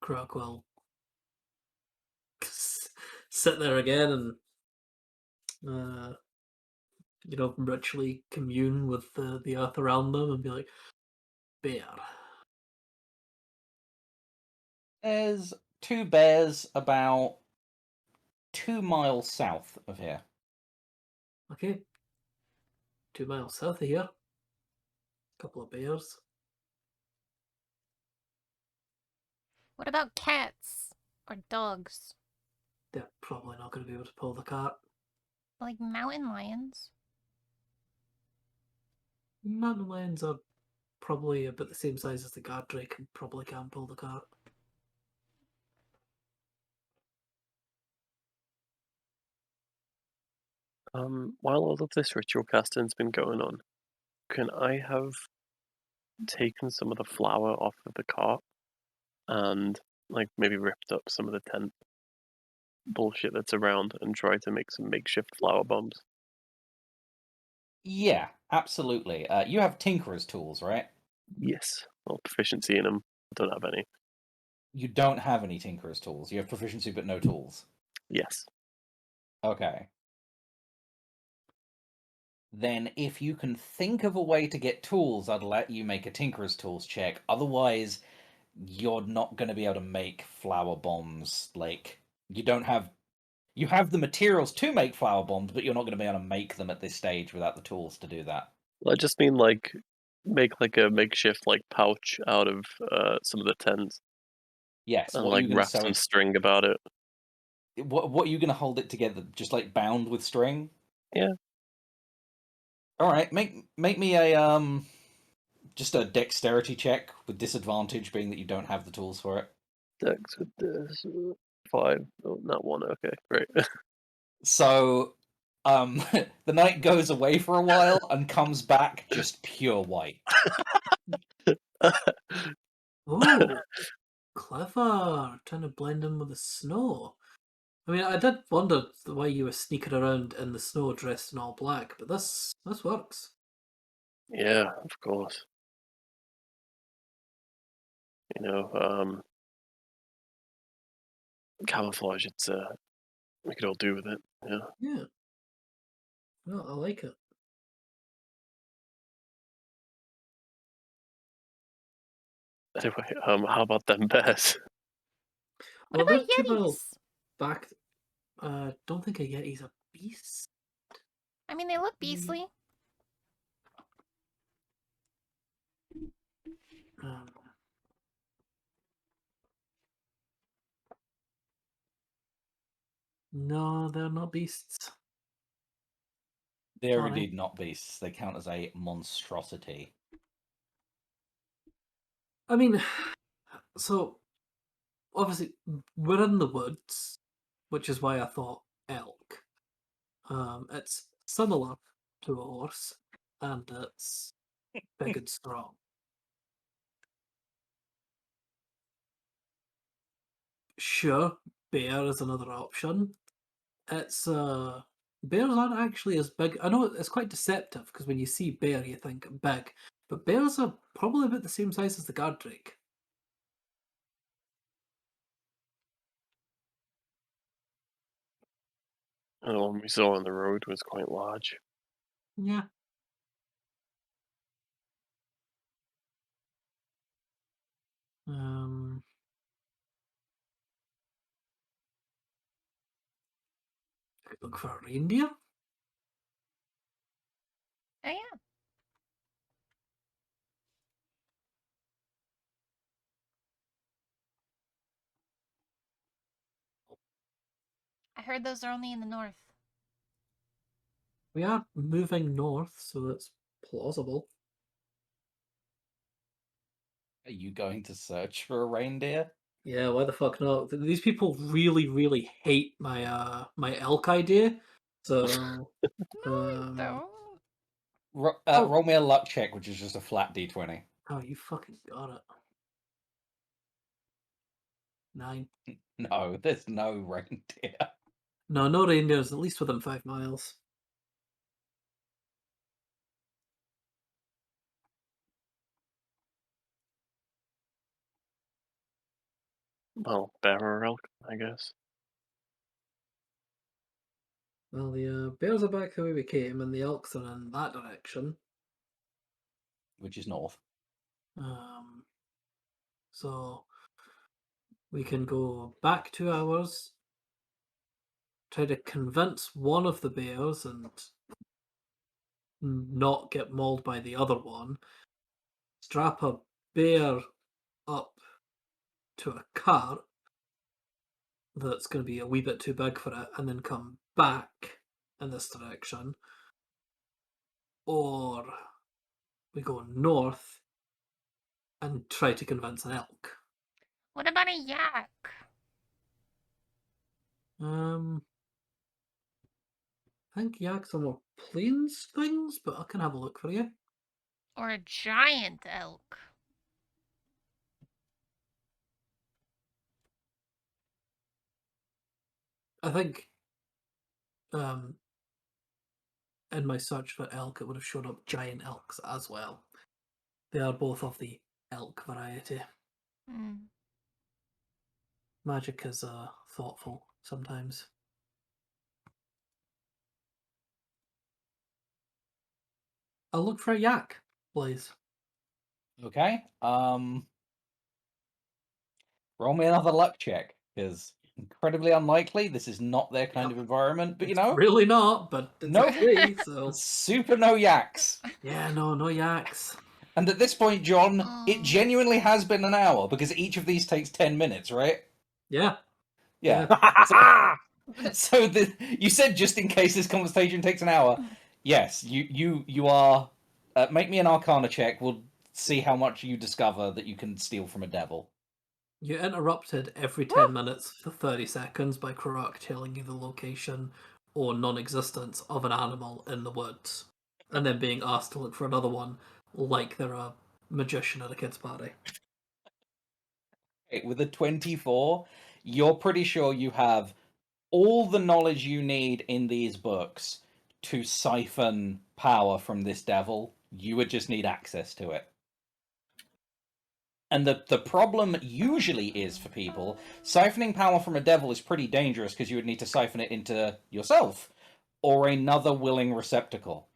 Krog will sit there again and ritually commune with the earth around them and be like, bear. There's 2 bears about 2 miles south of here. Okay. 2 miles south of here. couple of bears. What about cats or dogs? They're probably not going to be able to pull the cart. Like mountain lions? Mountain lions are probably about the same size as the guard drake and probably can't pull the cart. While all of this ritual casting's been going on, can I have taken some of the flour off of the cart and like maybe ripped up some of the tent bullshit that's around and try to make some makeshift flour bombs? Yeah, absolutely. You have tinkerer's tools, right? Yes. Well, proficiency in them. I don't have any. You don't have any tinkerer's tools. You have proficiency but no tools. Yes. Okay. Then if you can think of a way to get tools, I'd let you make a tinkerer's tools check. Otherwise, you're not going to be able to make flour bombs. Like, you have the materials to make flour bombs, but you're not going to be able to make them at this stage without the tools to do that. Well, I just mean like make like a makeshift like pouch out of some of the tents Yes, and what are like you going to wrap sew some it? string about it. What are you going to hold it together? Just like bound with string? Yeah. All right, make me a just a dexterity check with disadvantage, being that you don't have the tools for it. Dex with this 5. Oh, not 1. Okay, great. So, the knight goes away for a while and comes back just pure white. Oh, clever! Trying to blend in with the snow. I mean, I did wonder why you were sneaking around in the snow dressed in all black, but this works. Yeah, of course. Camouflage. It's we could all do with it. Yeah. Yeah. Well, I like it. Anyway, how about them bears? What Well, about they're 2 miles yetis? back. Don't think a yeti's a beast. I mean, they look beastly. Um, no, they're not beasts. They're Sorry. indeed not beasts. They count as a monstrosity. I mean, so obviously we're in the woods, which is why I thought elk. It's similar to a horse, and it's big and strong. Sure, bear is another option. It's bears aren't actually as big. I know it's quite deceptive because when you see bear, you think big, but bears are probably about the same size as the guard drake. And the one we saw on the road was quite large. Yeah. Um. Look for a reindeer. Oh, yeah. I heard those are only in the north. We are moving north, so it's plausible. Are you going to search for a reindeer? Yeah, why the fuck not? These people really, really hate my my elk idea. So No, don't. oh, Roll me a luck check, which is just a flat d20. oh, you fucking got it. 9. No, there's no reindeer. No, no reindeers, at least within 5 miles. Well, bear or elk, I guess. Well, the bears are back the way we came, and the elks are in that direction. Which is north. Um, so we can go back 2 hours, try to convince one of the bears and not get mauled by the other one, strap a bear up to a cart that's going to be a wee bit too big for it, and then come back in this direction, or we go north and try to convince an elk. What about a yak? I think yaks are more plains things, but I can have a look for you. Or a giant elk? I think in my search for elk, it would have shown up giant elks as well. They are both of the elk variety. Hmm. Magic is thoughtful sometimes. I'll look for a yak, Blaze. Okay. Roll me another luck check, because incredibly unlikely. This is not their kind of environment, but it's really not, but it's no, a 3, so super no yaks. yeah, no yaks. And at this point, John, it Oh. genuinely has been an hour because each of these takes 10 minutes, right? Yeah. Yeah. So you said just in case this conversation takes an hour. Yes, you are. Make me an Arcana check. We'll see how much you discover that you can steal from a devil. You're interrupted every 10 minutes for 30 seconds by Karak telling you the location or non-existence of an animal in the woods, and then being asked to look for another one like they're a magician at a kid's party. With a 24, you're pretty sure you have all the knowledge you need in these books to siphon power from this devil. You would just need access to it. And the problem usually is for people, siphoning power from a devil is pretty dangerous because you would need to siphon it into yourself or another willing receptacle.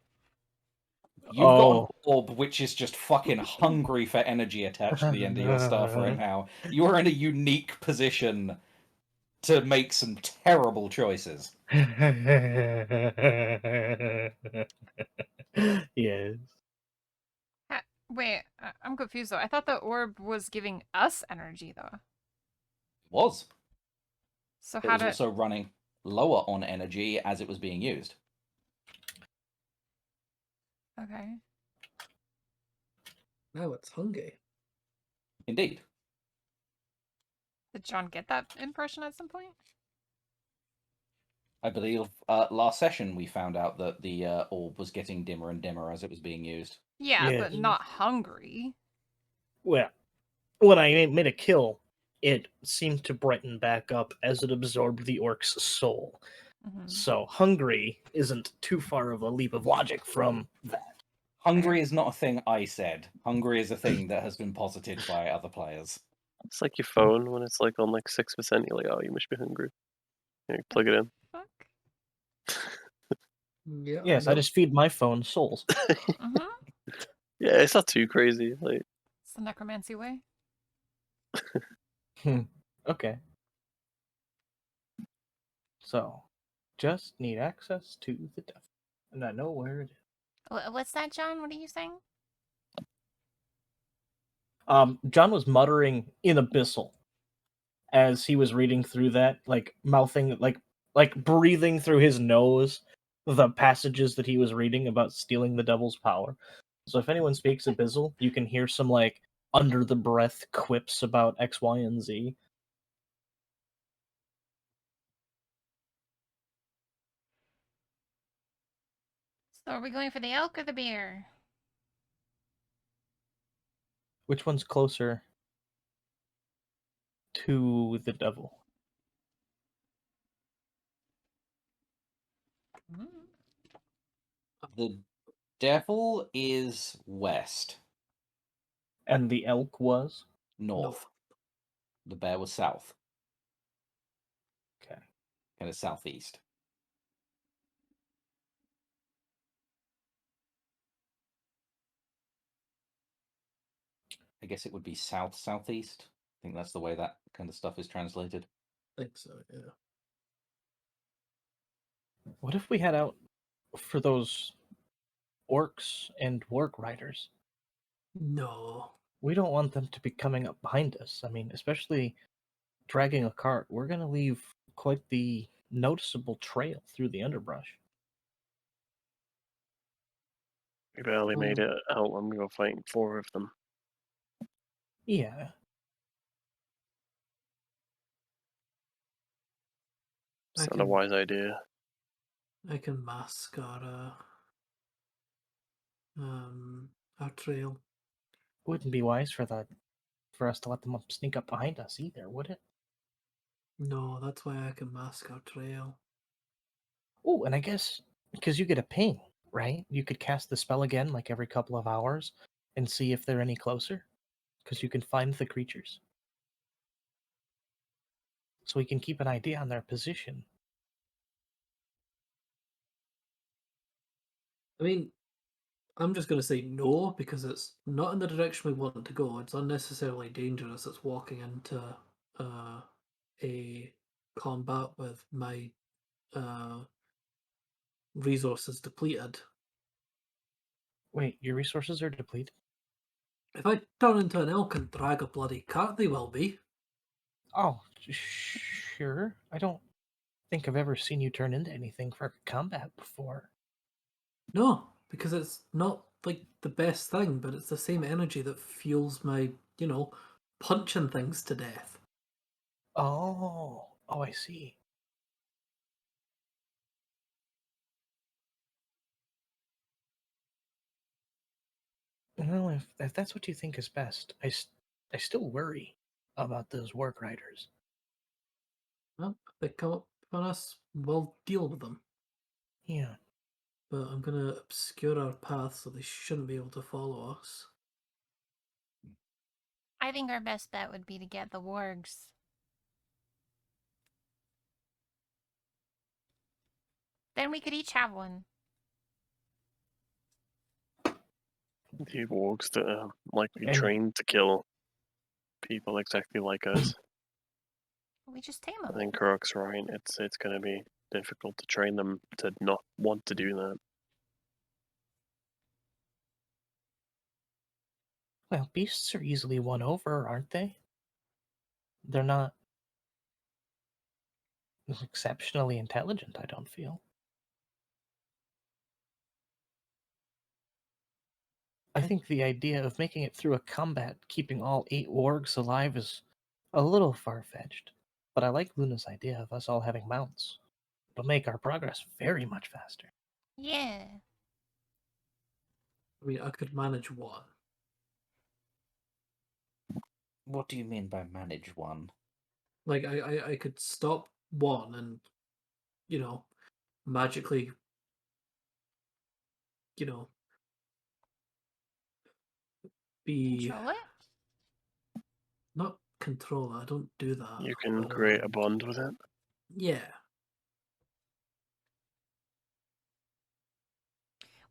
You've got an orb which is just fucking hungry for energy attached to the end of your stuff right now. You are in a unique position to make some terrible choices. Yes. Wait, I'm confused though. I thought the orb was giving us energy though. It was. So It how was also running lower on energy as it was being used. Okay. Now it's hungry. Indeed. Did John get that impression at some point? I believe last session we found out that the orb was getting dimmer and dimmer as it was being used. Yeah, Yes. but not hungry. Well, when I made a kill, it seemed to brighten back up as it absorbed the orc's soul. Mm-hmm. So hungry isn't too far of a leap of logic from that. Hungry is not a thing I said. Hungry is a thing that has been posited by other players. It's like your phone when it's like on like 6%. You're like, oh, you must be hungry. You plug it in. Fuck. Yeah. Yes, I just feed my phone souls. Mm-hmm. Yeah, it's not too crazy. Like, It's the necromancy way. Okay. So, just need access to the devil, and I know where it is. What's that, John? What are you saying? John was muttering in abyssal as he was reading through that, like mouthing, like breathing through his nose the passages that he was reading about stealing the devil's power. So if anyone speaks abyssal, you can hear some like under the breath quips about X, Y, and Z. So are we going for the elk or the bear? Which one's closer to the devil? The devil is west. And the elk was? North. The bear was south. Okay. Kind of southeast. I guess it would be south-southeast. I think that's the way that kind of stuff is translated. I think so, yeah. What if we head out for those orcs and warg riders? No. We don't want them to be coming up behind us. I mean, especially dragging a cart. We're going to leave quite the noticeable trail through the underbrush. We barely made Well, it out when we were fighting 4 of them. Yeah. It's I not a can- wise idea. I can mask our trail. Wouldn't be wise for us to let them sneak up behind us either, would it? No, that's why I can mask our trail. Oh, and I guess because you get a ping, right? You could cast the spell again like every couple of hours and see if they're any closer. Because you can find the creatures. So we can keep an idea on their position. I mean, I'm just going to say no because it's not in the direction we want to go. It's unnecessarily dangerous. It's walking into a combat with my resources depleted. Wait, your resources are depleted? If I turn into an elk and drag a bloody cart, they will be. Oh, sure. I don't think I've ever seen you turn into anything for combat before. No, because it's not like the best thing, but it's the same energy that fuels my, punching things to death. Oh, I see. Well, if that's what you think is best, I still worry about those work riders. Well, if they come up on us, we'll deal with them. Yeah. But I'm going to obscure our path so they shouldn't be able to follow us. I think our best bet would be to get the wargs. Then we could each have one. The wargs that are likely And- trained to kill people exactly like us. We just tame I them. think Krok's right. It's going to be difficult to train them to not want to do that. Well, beasts are easily won over, aren't they? They're not exceptionally intelligent, I don't feel. I think the idea of making it through a combat, keeping all 8 wargs alive is a little far-fetched. But I like Luna's idea of us all having mounts. It'll make our progress very much faster. Yeah. I mean, I could manage one. What do you mean by manage one? Like, I could stop one and, magically, be... Control it? Not control it, I don't do that. You can but, create a bond with it. Yeah.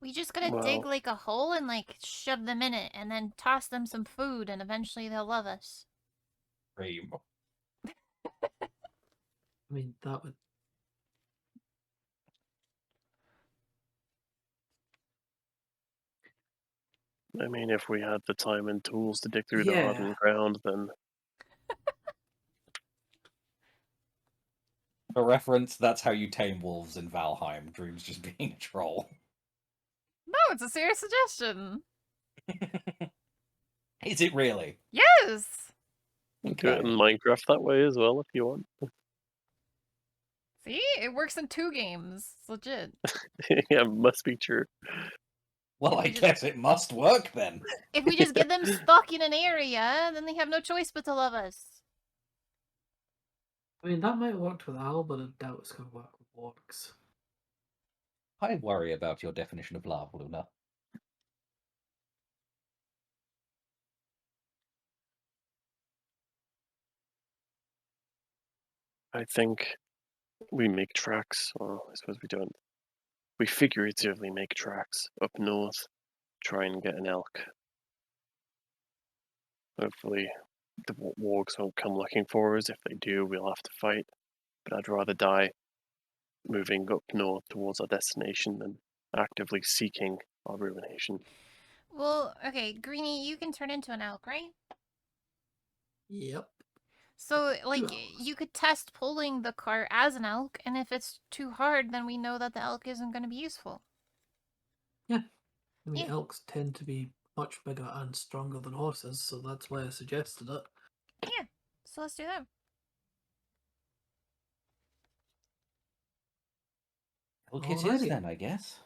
We just gotta Well- dig like a hole and like shove them in it and then toss them some food and eventually they'll love us. Dream. I mean, that would... I mean, if we had the time and tools to dig through the Yeah. hardened ground, then For reference, that's how you tame wolves in Valheim. Dream's just being a troll. No, it's a serious suggestion. Is it really? Yes! do it in Minecraft that way as well if you want. See? It works in 2 games. It's legit. Yeah, must be true. Well, If I we just- guess it must work then. If we just get them stuck in an area, then they have no choice but to love us. I mean, that might have worked with Al, but I doubt it's going to work with orcs. I worry about your definition of love, Luna. I think we make tracks. Well, I suppose we don't. We figuratively make tracks up north, try and get an elk. Hopefully, the wargs won't come looking for us. If they do, we'll have to fight. But I'd rather die moving up north towards our destination than actively seeking our ruination. Well, okay, Greenie, you can turn into an elk, right? Yep. So, 2 like, hours. you could test pulling the cart as an elk, and if it's too hard, then we know that the elk isn't going to be useful. Yeah. I mean, Yeah. elks tend to be much bigger and stronger than horses, so that's why I suggested it. Yeah, so let's do that. Elk it is Alrighty. then, I guess.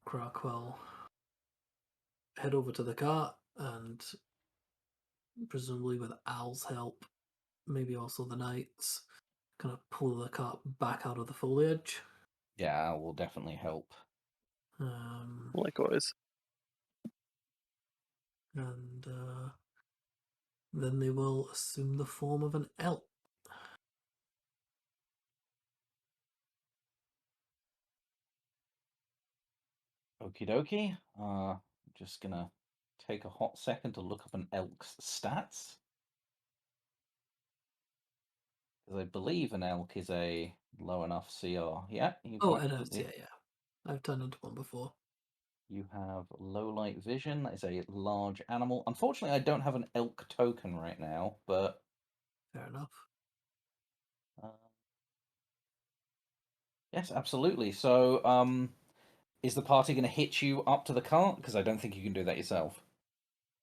Croc will head over to the cart and, presumably with Al's help, maybe also the knights, kind of pull the cart back out of the foliage. Yeah, will definitely help. Likewise. And then they will assume the form of an elk. Okie dokie. Just gonna take a hot second to look up an elk's stats. Because I believe an elk is a low enough CR. Yeah, you've Oh, it is, absolutely. yeah. I've turned into one before. You have low light vision. That is a large animal. Unfortunately, I don't have an elk token right now, but Fair enough. yes, absolutely. So, is the party going to hitch you up to the cart? Because I don't think you can do that yourself.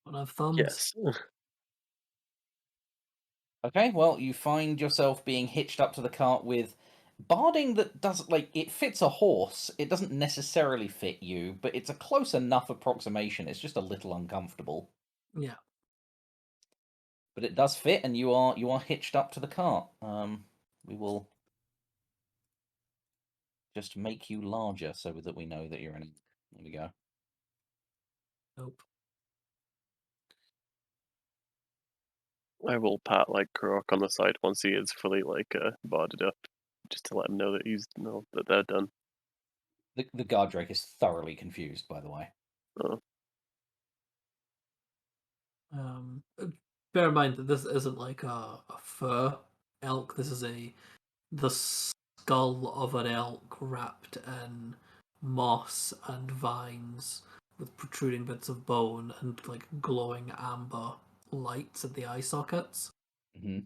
Don't have thumbs. Yes. Okay, well, you find yourself being hitched up to the cart with barding that doesn't, like, it fits a horse. It doesn't necessarily fit you, but it's a close enough approximation. It's just a little uncomfortable. Yeah. But it does fit, and you are hitched up to the cart. We will just make you larger so that we know that you're in. There we go. Nope. I will pat like Croc on the side once he is fully barded up, just to let him know that that they're done. The guard drake is thoroughly confused, by the way. Oh. Bear in mind that this isn't like a fur elk. This is the skull of an elk wrapped in moss and vines with protruding bits of bone and like glowing amber lights at the eye sockets. Mm-hmm.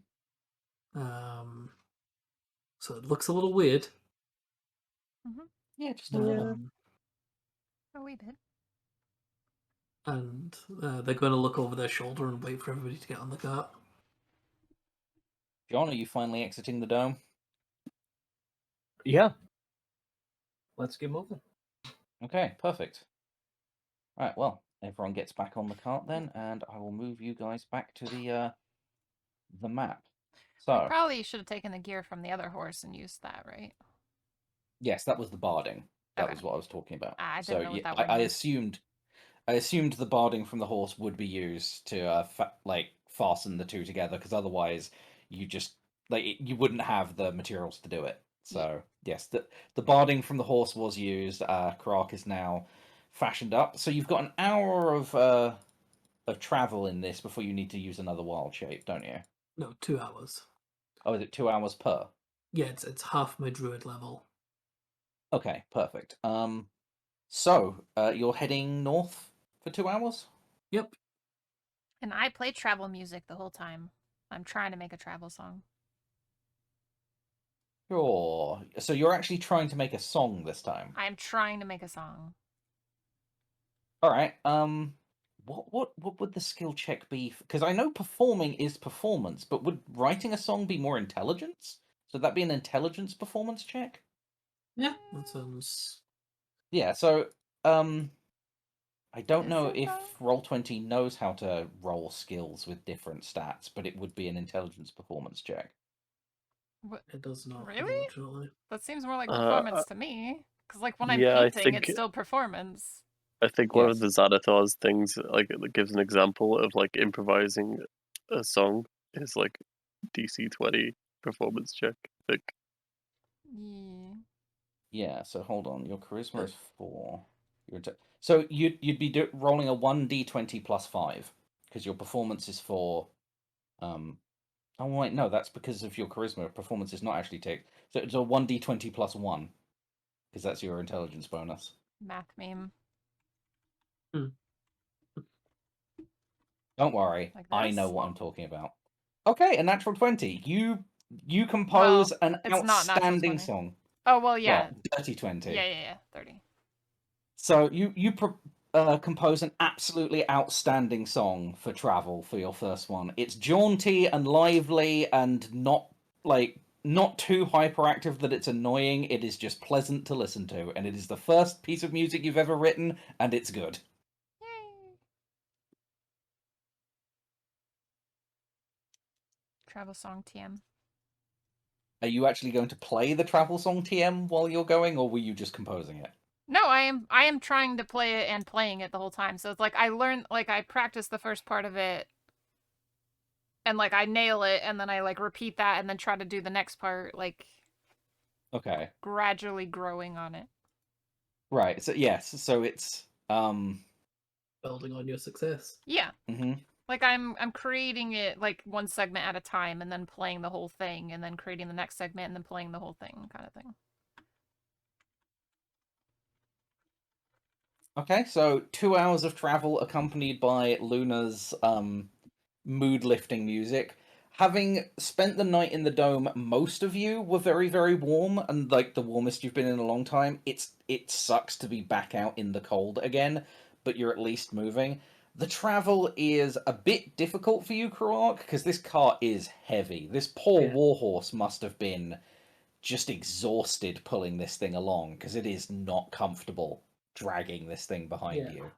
So it looks a little weird. Mm-hmm. Yeah, just a little. A wee bit. And they're going to look over their shoulder and wait for everybody to get on the cart. John, are you finally exiting the dome? Yeah. Let's get moving. Okay, perfect. Right, well, everyone gets back on the cart then, and I will move you guys back to the map. We So, probably should have taken the gear from the other horse and used that, right? yes, that was the barding. That Okay. was what I was talking about. I So, didn't know what yeah, that one I was. assumed the barding from the horse would be used to fasten the two together, because otherwise you just you wouldn't have the materials to do it. So yes, the barding from the horse was used. Karak is now fashioned up. So you've got an hour of travel in this before you need to use another wild shape, don't you? No, 2 hours. Oh, is it 2 hours per? Yeah, it's half my druid level. Okay, perfect. So you're heading north for 2 hours? Yep. And I play travel music the whole time. I'm trying to make a travel song. Sure. So you're actually trying to make a song this time. I'm trying to make a song. All right. What would the skill check be? Because I know performing is performance, but would writing a song be more intelligence? So that be an intelligence performance check? Yeah, that sounds. Yeah. So I don't Is know it if though? Roll20 knows how to roll skills with different stats, but it would be an intelligence performance check. What? It does not, Really? unfortunately. That seems more like Uh, performance to me. Because, like, when I'm yeah, I painting, it's think still performance. I think one of Yes. the Xanathars things it gives an example of like improvising a song is like DC 20 performance check. I think. Yeah. Yeah. So hold on. Your charisma is 4. So you'd be rolling a 1d20 plus 5 because your performance is 4. Oh wait, no, that's because of your charisma. Performance is not actually ticked. So it's a 1d20 plus 1. because that's your intelligence bonus. Math meme. Don't worry, Like I this? know what I'm talking about. Okay, a natural 20. You compose an it's not natural outstanding 20. song. Oh, well, yeah. Well, dirty 20. Yeah. 30. So you compose an absolutely outstanding song for travel for your first one. It's jaunty and lively and not too hyperactive that it's annoying. It is just pleasant to listen to, and it is the first piece of music you've ever written, and it's good. Yay! Travel song TM. Are you actually going to play the travel song TM while you're going, or were you just composing it? No, I am trying to play it and playing it the whole time. So it's like I practice the first part of it and like I nail it and then I like repeat that and then try to do the next part, like Okay. gradually growing on it. Right. So yes, so it's building on your success. Yeah. Mm-hmm. Like I'm creating it like one segment at a time and then playing the whole thing and then creating the next segment and then playing the whole thing kind of thing. Okay, so 2 hours of travel accompanied by Luna's mood-lifting music. Having spent the night in the dome, most of you were very, very warm, and like the warmest you've been in a long time. It sucks to be back out in the cold again, but you're at least moving. The travel is a bit difficult for you, Kroark, because this cart is heavy. This poor warhorse must have been just exhausted pulling this thing along, because it is not comfortable dragging this thing behind you.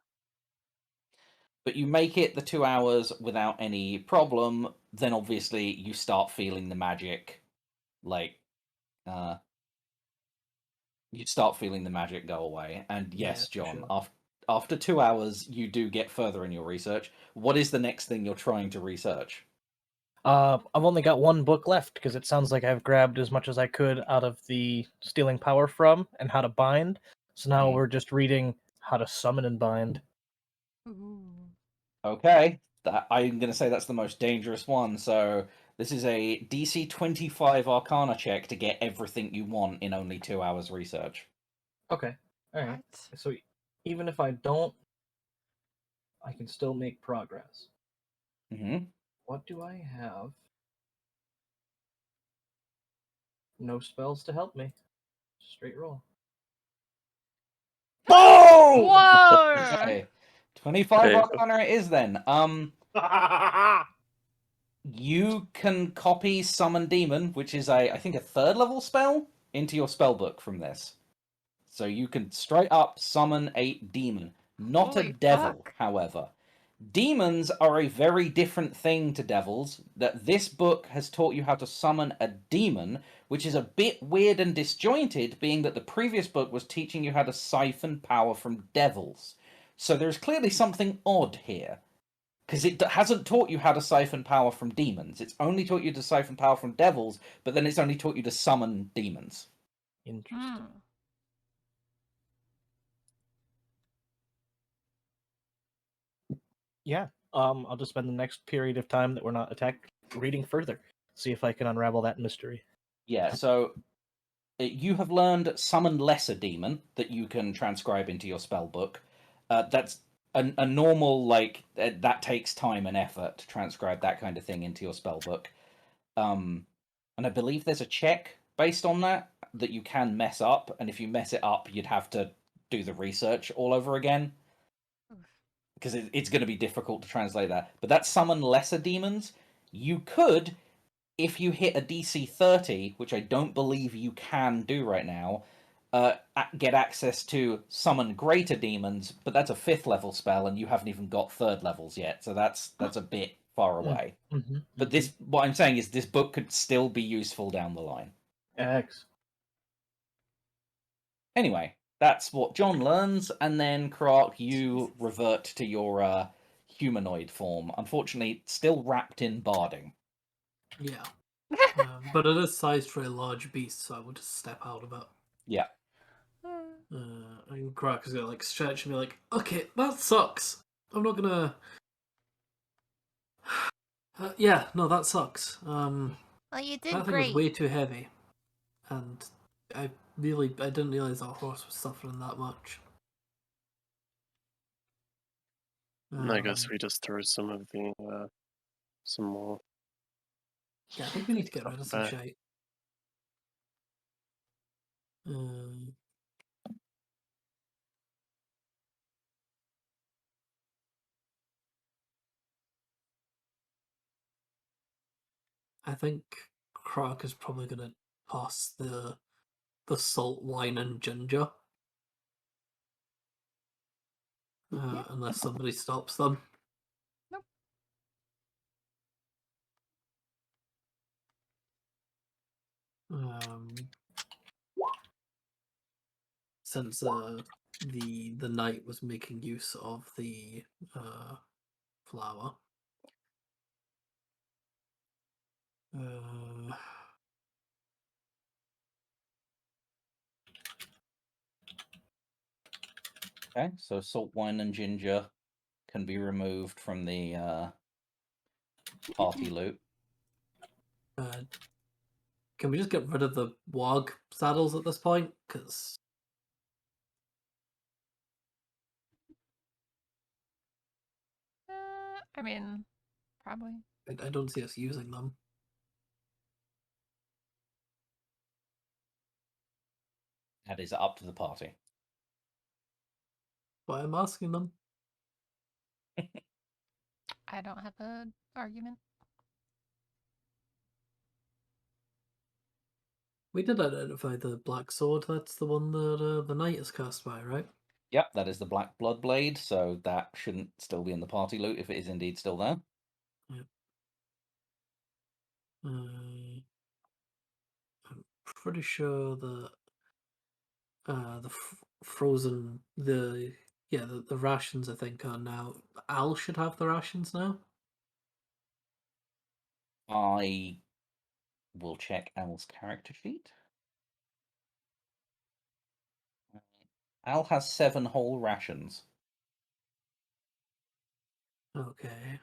But you make it the 2 hours without any problem, then obviously you start feeling the magic, you start feeling the magic go away. And yes, John, sure. after 2 hours, you do get further in your research. What is the next thing you're trying to research? I've only got one book left because it sounds like I've grabbed as much as I could out of the Stealing Power From and how to bind. So now we're just reading how to summon and bind. Ooh. Okay, I'm going to say that's the most dangerous one. So this is a DC 25 Arcana check to get everything you want in only 2 hours research. Okay, all right. So even if I don't, I can still make progress. Mm-hmm. What do I have? No spells to help me. Straight roll. Boom! Whoa! Okay. 25 Arcana it is then. You can copy Summon Demon, which is I think a 3rd level spell, into your spellbook from this. So you can straight up summon a demon. Not Holy a devil, fuck. however. Demons are a very different thing to devils. That this book has taught you how to summon a demon, which is a bit weird and disjointed, being that the previous book was teaching you how to siphon power from devils. So there's clearly something odd here. Because it hasn't taught you how to siphon power from demons. It's only taught you to siphon power from devils, but then it's only taught you to summon demons. Interesting. Yeah. I'll just spend the next period of time that we're not attacked reading further. See if I can unravel that mystery. Yeah, so you have learned Summon Lesser Demon that you can transcribe into your spell book. That's a normal, that takes time and effort to transcribe that kind of thing into your spell book. And I believe there's a check based on that you can mess up, and if you mess it up, you'd have to do the research all over again. Because it's going to be difficult to translate that. But that Summon Lesser Demons, you could, if you hit a DC 30, which I don't believe you can do right now, get access to Summon Greater Demons, but that's a 5th level spell, and you haven't even got 3rd levels yet, so that's a bit far away. But what I'm saying is this book could still be useful down the line. X. Anyway, that's what John learns, and then Kroark, you revert to your humanoid form. Unfortunately, still wrapped in barding. Yeah. But it is sized for a large beast, so I would just step out of it. Yeah. And Kroark is gonna stretch and be like, okay, that sucks. I'm not gonna. Yeah, no, that sucks. Well, you did that thing great. was way too heavy, and I didn't realize our horse was suffering that much. I guess we just throw some of the some more. Yeah, I think we need to get Stuff rid of some back. shite. I think Croc is probably gonna toss the salt wine and ginger. Unless somebody stops them. Nope. Since the knight was making use of the flower. Okay, so salt, wine, and ginger can be removed from the party loot. Can we just get rid of the warg saddles at this point? Because I mean, probably. I don't see us using them. That is up to the party. Why I'm asking them. I don't have an argument. We did identify the black sword. That's the one that the knight is cast by, right? Yep, that is the Black Blood Blade, so that shouldn't still be in the party loot if it is indeed still there. Yep. I'm pretty sure that the frozen the rations I think are now. Al should have the rations now. I will check Al's character sheet. Al has 7 whole rations. Okay.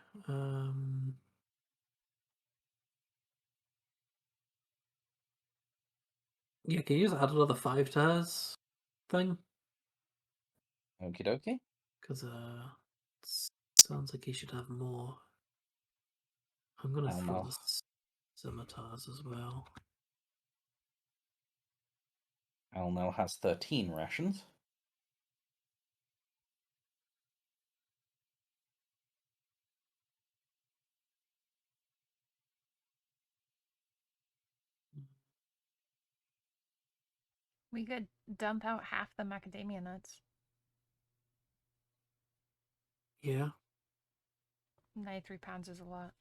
Yeah, can you just add another 5 to his thing? Okie dokie. Because sounds like he should have more. I'm gonna Al throw now, the scimitars as well. Al now has 13 rations. We could dump out half the macadamia nuts. Yeah, 93 pounds is a lot.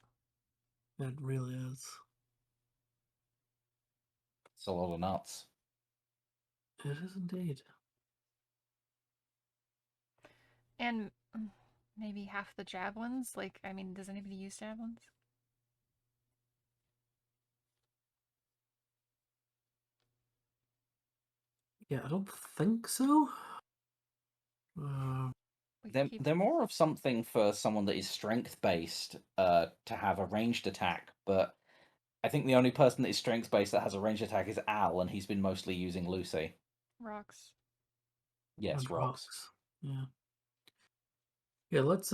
it really is. It's a lot of nuts. It is indeed. And maybe half the javelins. Like, I mean, does anybody use javelins? Yeah, I don't think so. They're more of something for someone that is strength based to have a ranged attack, but I think the only person that is strength based that has a ranged attack is Al, and he's been mostly using Lucy. Rocks. Yes, and rocks. Yeah. Yeah, let's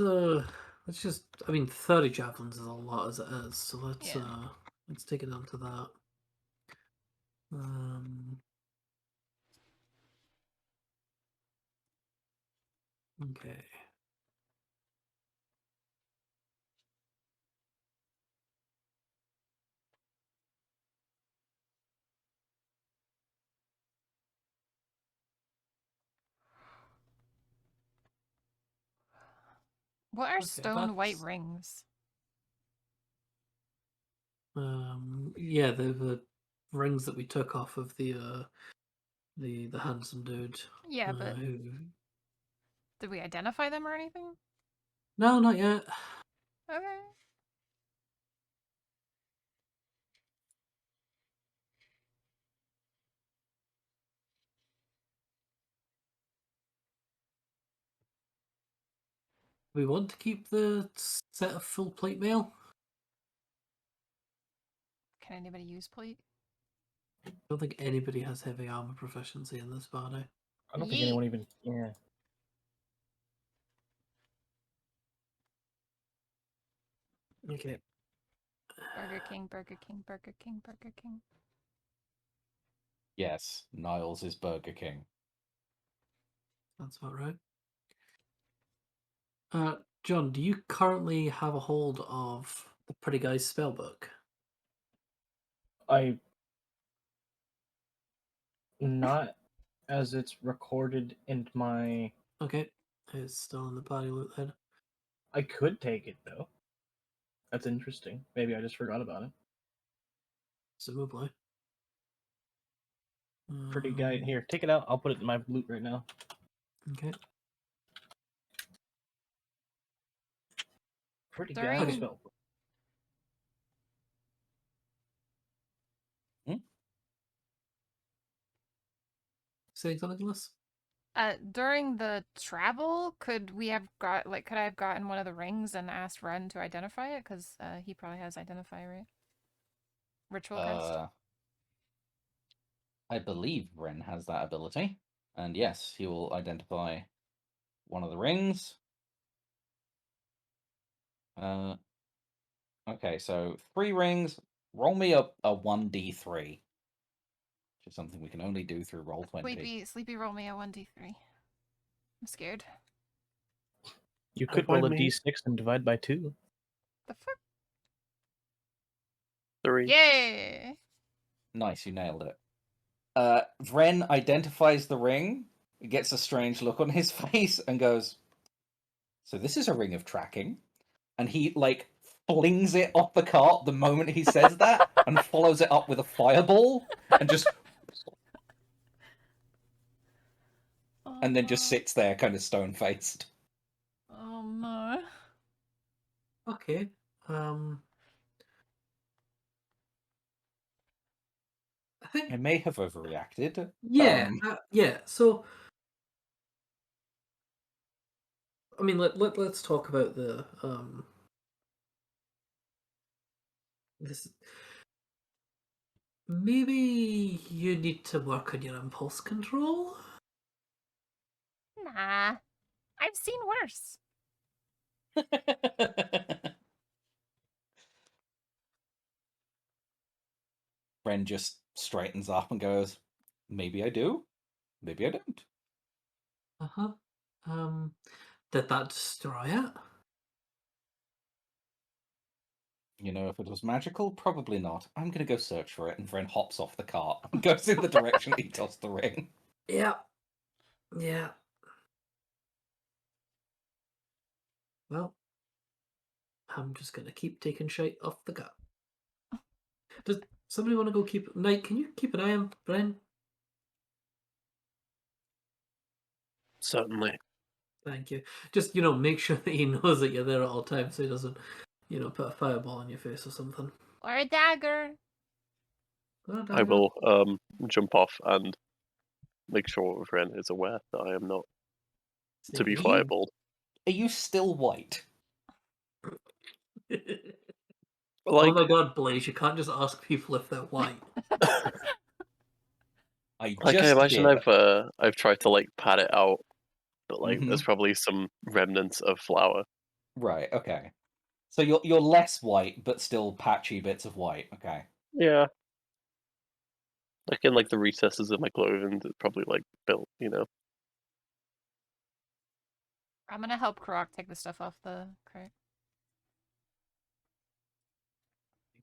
just. I mean, 30 javelins is a lot as it is, so let's take it down to that. Okay. What are Okay, stone white that's- rings? Yeah, the rings that we took off of the handsome dude. Yeah, but did we identify them or anything? No, not yet. Okay. We want to keep the set of full plate mail. Can anybody use plate? I don't think anybody has heavy armor proficiency in this party. I don't think anyone even. Yeah. Okay. Burger King, Burger King, Burger King, Burger King. Yes, Niles is Burger King. That's about right. John, do you currently have a hold of the Pretty Guy's spellbook? Not as it's recorded in my. Okay. It's still in the party loot then. I could take it though. That's interesting. Maybe I just forgot about it. Presumably. Pretty guy. Here, take it out. I'll put it in my loot right now. Okay. Pretty During- guy Okay. spell. Saying something, Nicholas? During the travel, could I have gotten one of the rings and asked Ren to identify it? Because he probably has identify, right? Ritual cast. I believe Ren has that ability. And yes, he will identify one of the rings. Okay, so 3 rings. Roll me up a 1d3. Which is something we can only do through Roll20. Sleepy, roll me a 1d3. I'm scared. You could roll a d6 and divide by 2. The fuck? 3. Yay! Nice, you nailed it. Vren identifies the ring, gets a strange look on his face, and goes, "So this is a ring of tracking." And he, flings it off the cart the moment he says that, and follows it up with a fireball, and just... and then just sits there, kind of stone-faced. Oh no. Okay. I think I may have overreacted. yeah, yeah. So, I mean, let's talk about the this. Maybe you need to work on your impulse control. Nah. I've seen worse. Ren just straightens up and goes, "Maybe I do, maybe I don't." Did that destroy it? If it was magical, probably not. I'm gonna go search for it, and Vren hops off the cart and goes in the direction he tossed the ring. Yeah. Yeah. Well, I'm just gonna keep taking shite off the cart. Does somebody want to go keep... Knight, can you keep an eye on Bren? Certainly. Thank you. Just, make sure that he knows that you're there at all times so he doesn't, put a fireball in your face or something. Or a dagger. I will jump off and make sure Ren is aware that I am not to be fireballed. Are you still white? Oh my god, Blaze, you can't just ask people if they're white. I imagine did. I've tried to pat it out, but Mhm. there's probably some remnants of flour. Right, okay. So you're less white, but still patchy bits of white. Okay. Yeah. In the recesses of my clothing, it's probably built, I'm gonna help Croc take the stuff off the crate.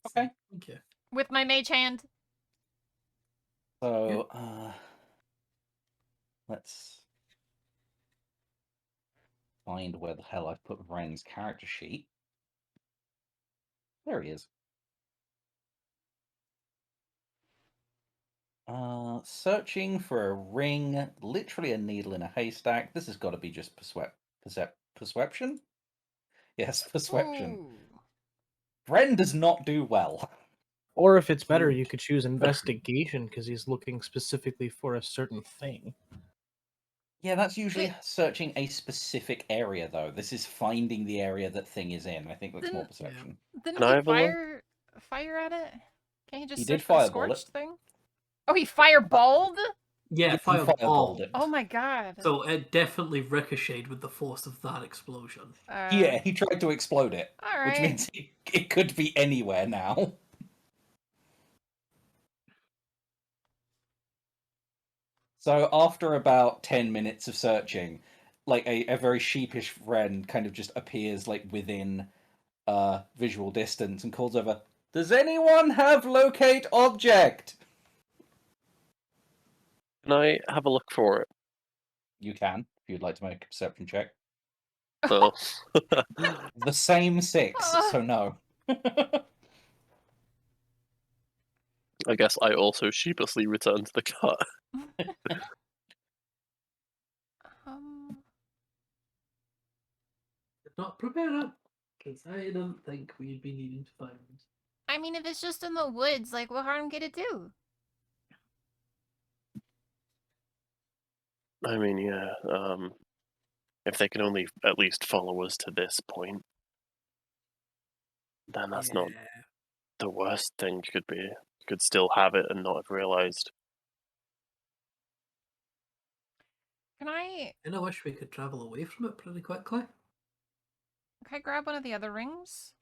Okay. Thank you. With my mage hand. So, let's find where the hell I've put Vren's character sheet. There he is. Searching for a ring, literally a needle in a haystack. This has got to be just perception? Yes, perception. Ooh. Vren does not do well. Or if it's better, you could choose investigation because he's looking specifically for a certain thing. Yeah, that's usually searching a specific area, though. This is finding the area that thing is in. I think that's more perception. Didn't Can I he have a look? fire at it? Can't he just He search did for the fireball it. scorched thing? Oh, he fireballed? Yeah, He fireball. it. Oh my god. So it definitely ricocheted with the force of that explosion. Yeah, he tried to explode it. All Which right. means it could be anywhere now. So after about 10 minutes of searching, like a very sheepish friend kind of just appears like within visual distance and calls over, "Does anyone have locate object?" Can I have a look for it? You can, if you'd like to make a perception check. Oh. The same 6, so no. I guess I also sheepishly return to the cart. Did not prepare it, because I didn't think we'd be needing to find. I mean, if it's just in the woods, like, what harm could it do? I mean, yeah, if they can only at least follow us to this point, then that's not the worst thing you could be. You could still have it and not have realized. Can I And I wish we could travel away from it pretty quickly. grab one of the other rings?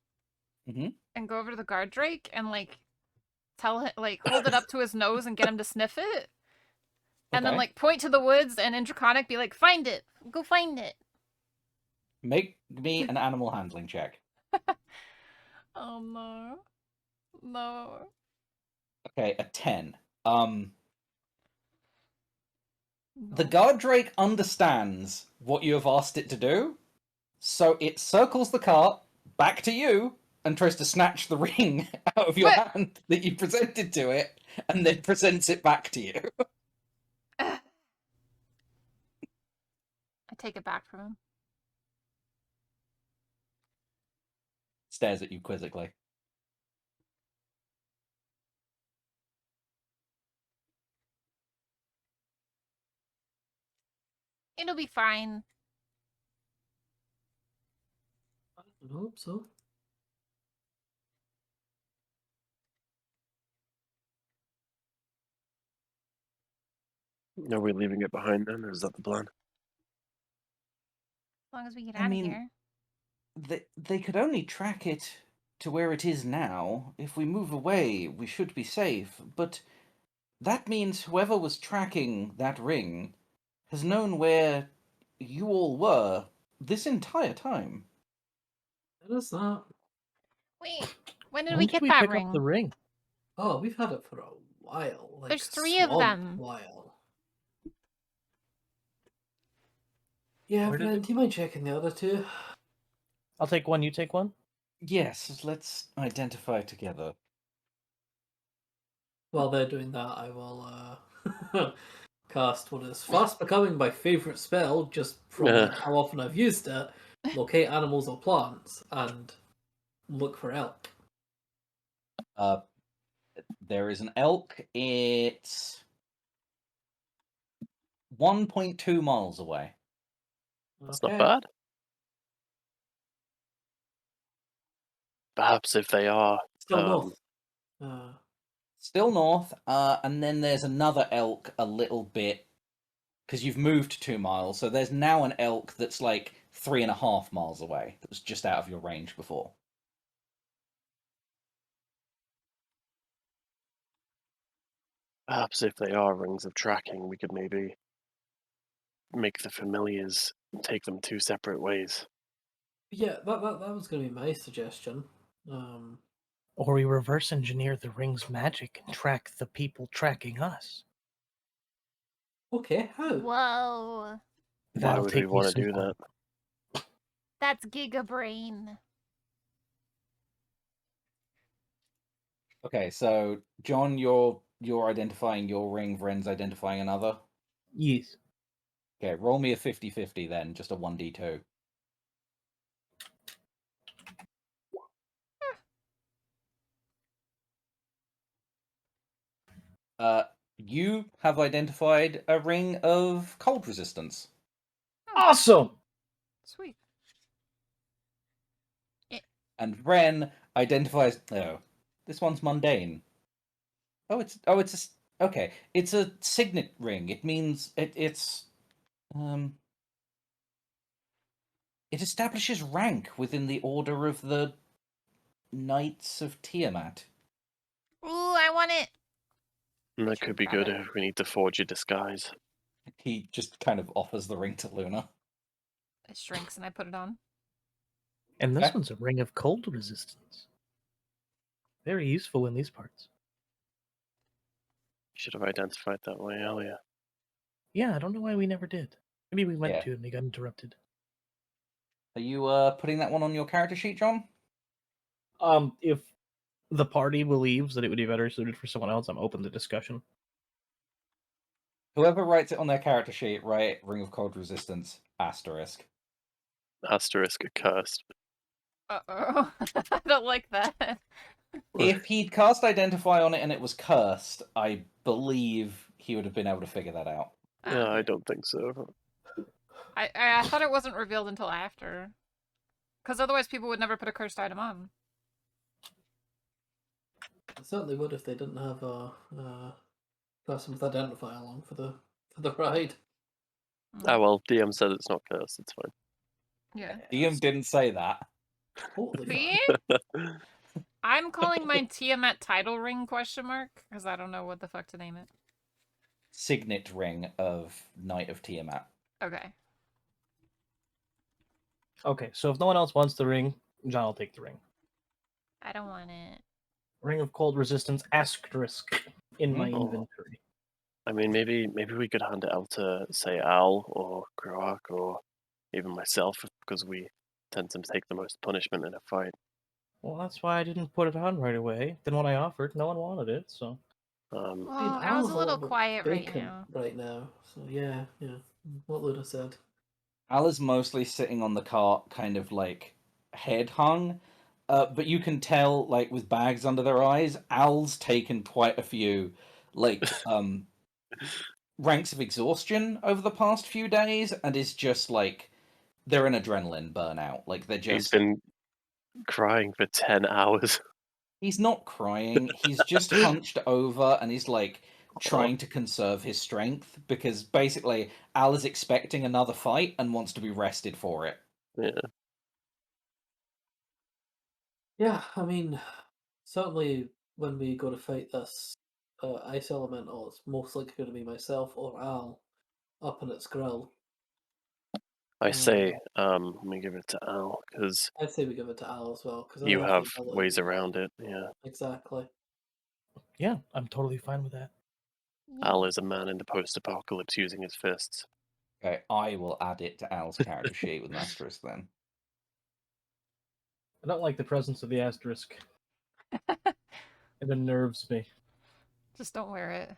Mhm. And go over to the guard drake and, like, tell him, like, hold it up to his nose and get him to sniff it? And then, Okay. like, point to the woods and in Draconic be like, find it! Go find it! Make me an animal handling check. Oh no. No. Okay, a 10. The No. guard drake understands what you have asked it to do, so it circles the cart back to you and tries to snatch the ring out of your What? hand that you presented to it, and then presents it back to you. I take it back from him. Stares at you quizzically. It'll be fine. I hope so. Are we leaving it behind then, or is that the plan? As long as we get I out of mean, here. They could only track it to where it is now. If we move away, we should be safe, but that means whoever was tracking that ring has known where you all were this entire time. It is that. Wait, when did When we did get we that pick ring? up the ring? Oh, we've had it for a while. Like There's a 3 of swamp them. while. Yeah, Where did Brent, do you mind checking the other two? I'll take one, you take one? Yes, let's identify together. While they're doing that, I will cast what is fast becoming my favourite spell, just from like, how often I've used it. Locate animals or plants and look for elk. There is an elk. It's 1.2 miles away. That's not bad. Perhaps if they are Still north. Still north, and then there's another elk a little bit, because you've moved 2 miles, so there's now an elk that's like 3.5 miles away, that was just out of your range before. Perhaps if they are rings of tracking, we could maybe make the familiars take them 2 separate ways. Yeah, that was going to be my suggestion. Or we reverse engineer the ring's magic and track the people tracking us. Okay, how? Whoa. Why would we want to do that? That's Gigabrain. Okay, so John, you're identifying your ring, Vren's identifying another? Yes. Okay, roll me a 50-50 then, just a 1d2. You have identified a ring of cold resistance. Awesome! Sweet. And Vren identifies... Oh, this one's mundane. Oh, it's Okay, it's a signet ring. It means it establishes rank within the order of the Knights of Tiamat. Ooh, I want it. And I that should could be grab good it. if we need to forge a disguise. He just kind of offers the ring to Luna. It shrinks and I put it on. And this Okay. one's a ring of cold resistance. Very useful in these parts. Should have identified that way earlier. Yeah, I don't know why we never did. Maybe we meant Yeah. to and we got interrupted. Are you putting that one on your character sheet, John? If the party believes that it would be better suited for someone else, I'm open to discussion. Whoever writes it on their character sheet, write Ring of Cold Resistance, asterisk. Asterisk cursed. Uh-oh. I don't like that. If he'd cast Identify on it and it was cursed, I believe he would have been able to figure that out. Yeah, I don't think so. I thought it wasn't revealed until after. Because otherwise people would never put a cursed item on. I certainly would if they didn't have a person with identify along for the ride. Ah, well, DM said it's not cursed, it's fine. Yeah. DM didn't say that. Totally See? fine. I'm calling mine Tiamat title ring ? Because I don't know what the fuck to name it. Signet ring of Knight of Tiamat. Okay. Okay, so if no one else wants the ring, John will take the ring. I don't want it. Ring of cold resistance asterisk in my Oh. inventory. I mean, maybe we could hand it out to, say, Al or Groak or even myself, because we tend to take the most punishment in a fight. Well, that's why I didn't put it on right away. Then when I offered, no one wanted it, so... Um, Well, I mean, I was Al's a little bit quiet right vacant now. right now. So yeah. What Luna said. Al is mostly sitting on the cart, kind of like head hung. But you can tell, like, with bags under their eyes, Al's taken quite a few, like, ranks of exhaustion over the past few days, and is just, like, they're in adrenaline burnout. Like, they're he's just... been crying for 10 hours. He's not crying, he's just hunched over, and he's, like, trying to conserve his strength, because basically, Al is expecting another fight and wants to be rested for it. Yeah. Yeah, I mean, certainly when we go to fight this ice elemental, it's most likely going to be myself or Al up in its grill. I say, let me give it to Al, because I'd say we give it to Al as well, because you have ways around it, yeah. Exactly. Yeah, I'm totally fine with that. Al is a man in the post-apocalypse using his fists. Okay, I will add it to Al's character sheet with an asterisk then. I don't like the presence of the asterisk. It unnerves me. Just don't wear it.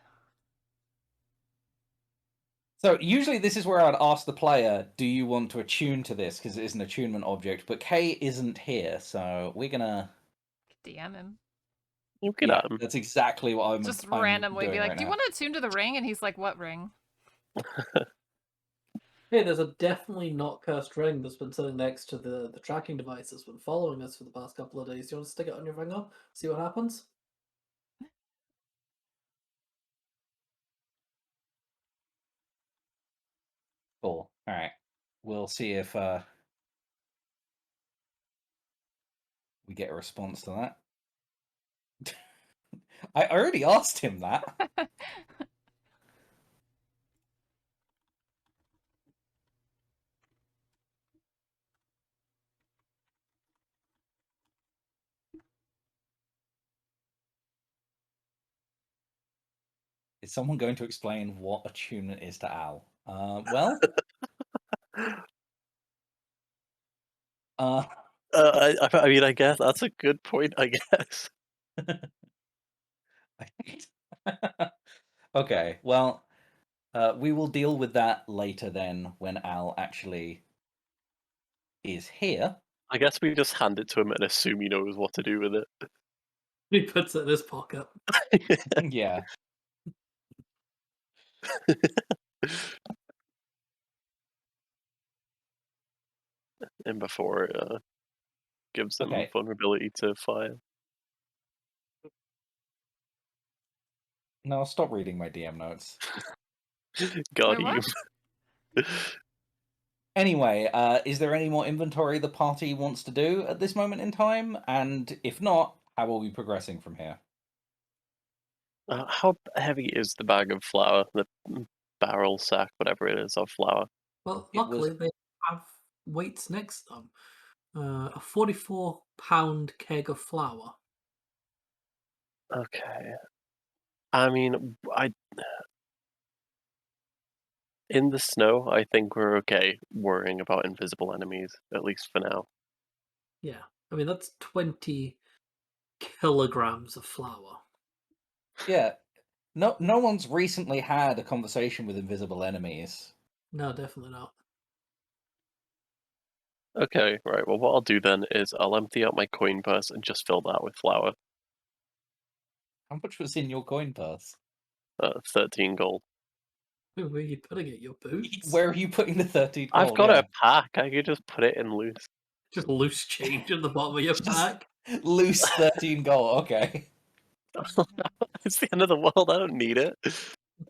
So usually this is where I'd ask the player, do you want to attune to this? Because it is an attunement object, but Kay isn't here, so we're gonna... DM him. You can Yeah, add him. that's exactly what Just I'm randomly doing be like, right do you now. want to attune to the ring? And he's like, what ring? Hey, there's a definitely not cursed ring that's been sitting next to the tracking device that's been following us for the past couple of days. Do you want to stick it on your finger? See what happens? Cool. Alright. We'll see if we get a response to that. I already asked him that. Is someone going to explain what attunement is to Al? Well... I mean, I guess that's a good point, I guess. Okay, well, we will deal with that later then, when Al actually is here. I guess we just hand it to him and assume he knows what to do with it. He puts it in his pocket. Yeah. And before it gives them Okay. vulnerability to fire. No, stop reading my DM notes. Got Wait, you. what? Anyway, is there any more inventory the party wants to do at this moment in time? And if not, how are we progressing from here? How heavy is the bag of flour? The barrel sack, whatever it is, of flour. Well, It was- luckily they have weights next to them. A 44-pound keg of flour. Okay. I mean, in the snow, I think we're okay worrying about invisible enemies, at least for now. Yeah, I mean that's 20 kilograms of flour. Yeah. No one's recently had a conversation with invisible enemies. No, definitely not. Okay, right. Well, what I'll do then is I'll empty out my coin purse and just fill that with flour. How much was in your coin purse? 13 gold. Where are you putting it? Your boots? Where are you putting the 13 I've gold? got Yeah. a pack. I could just put it in loose. Just loose change in the bottom of your Just- pack. Loose 13 gold, okay. It's the end of the world. I don't need it.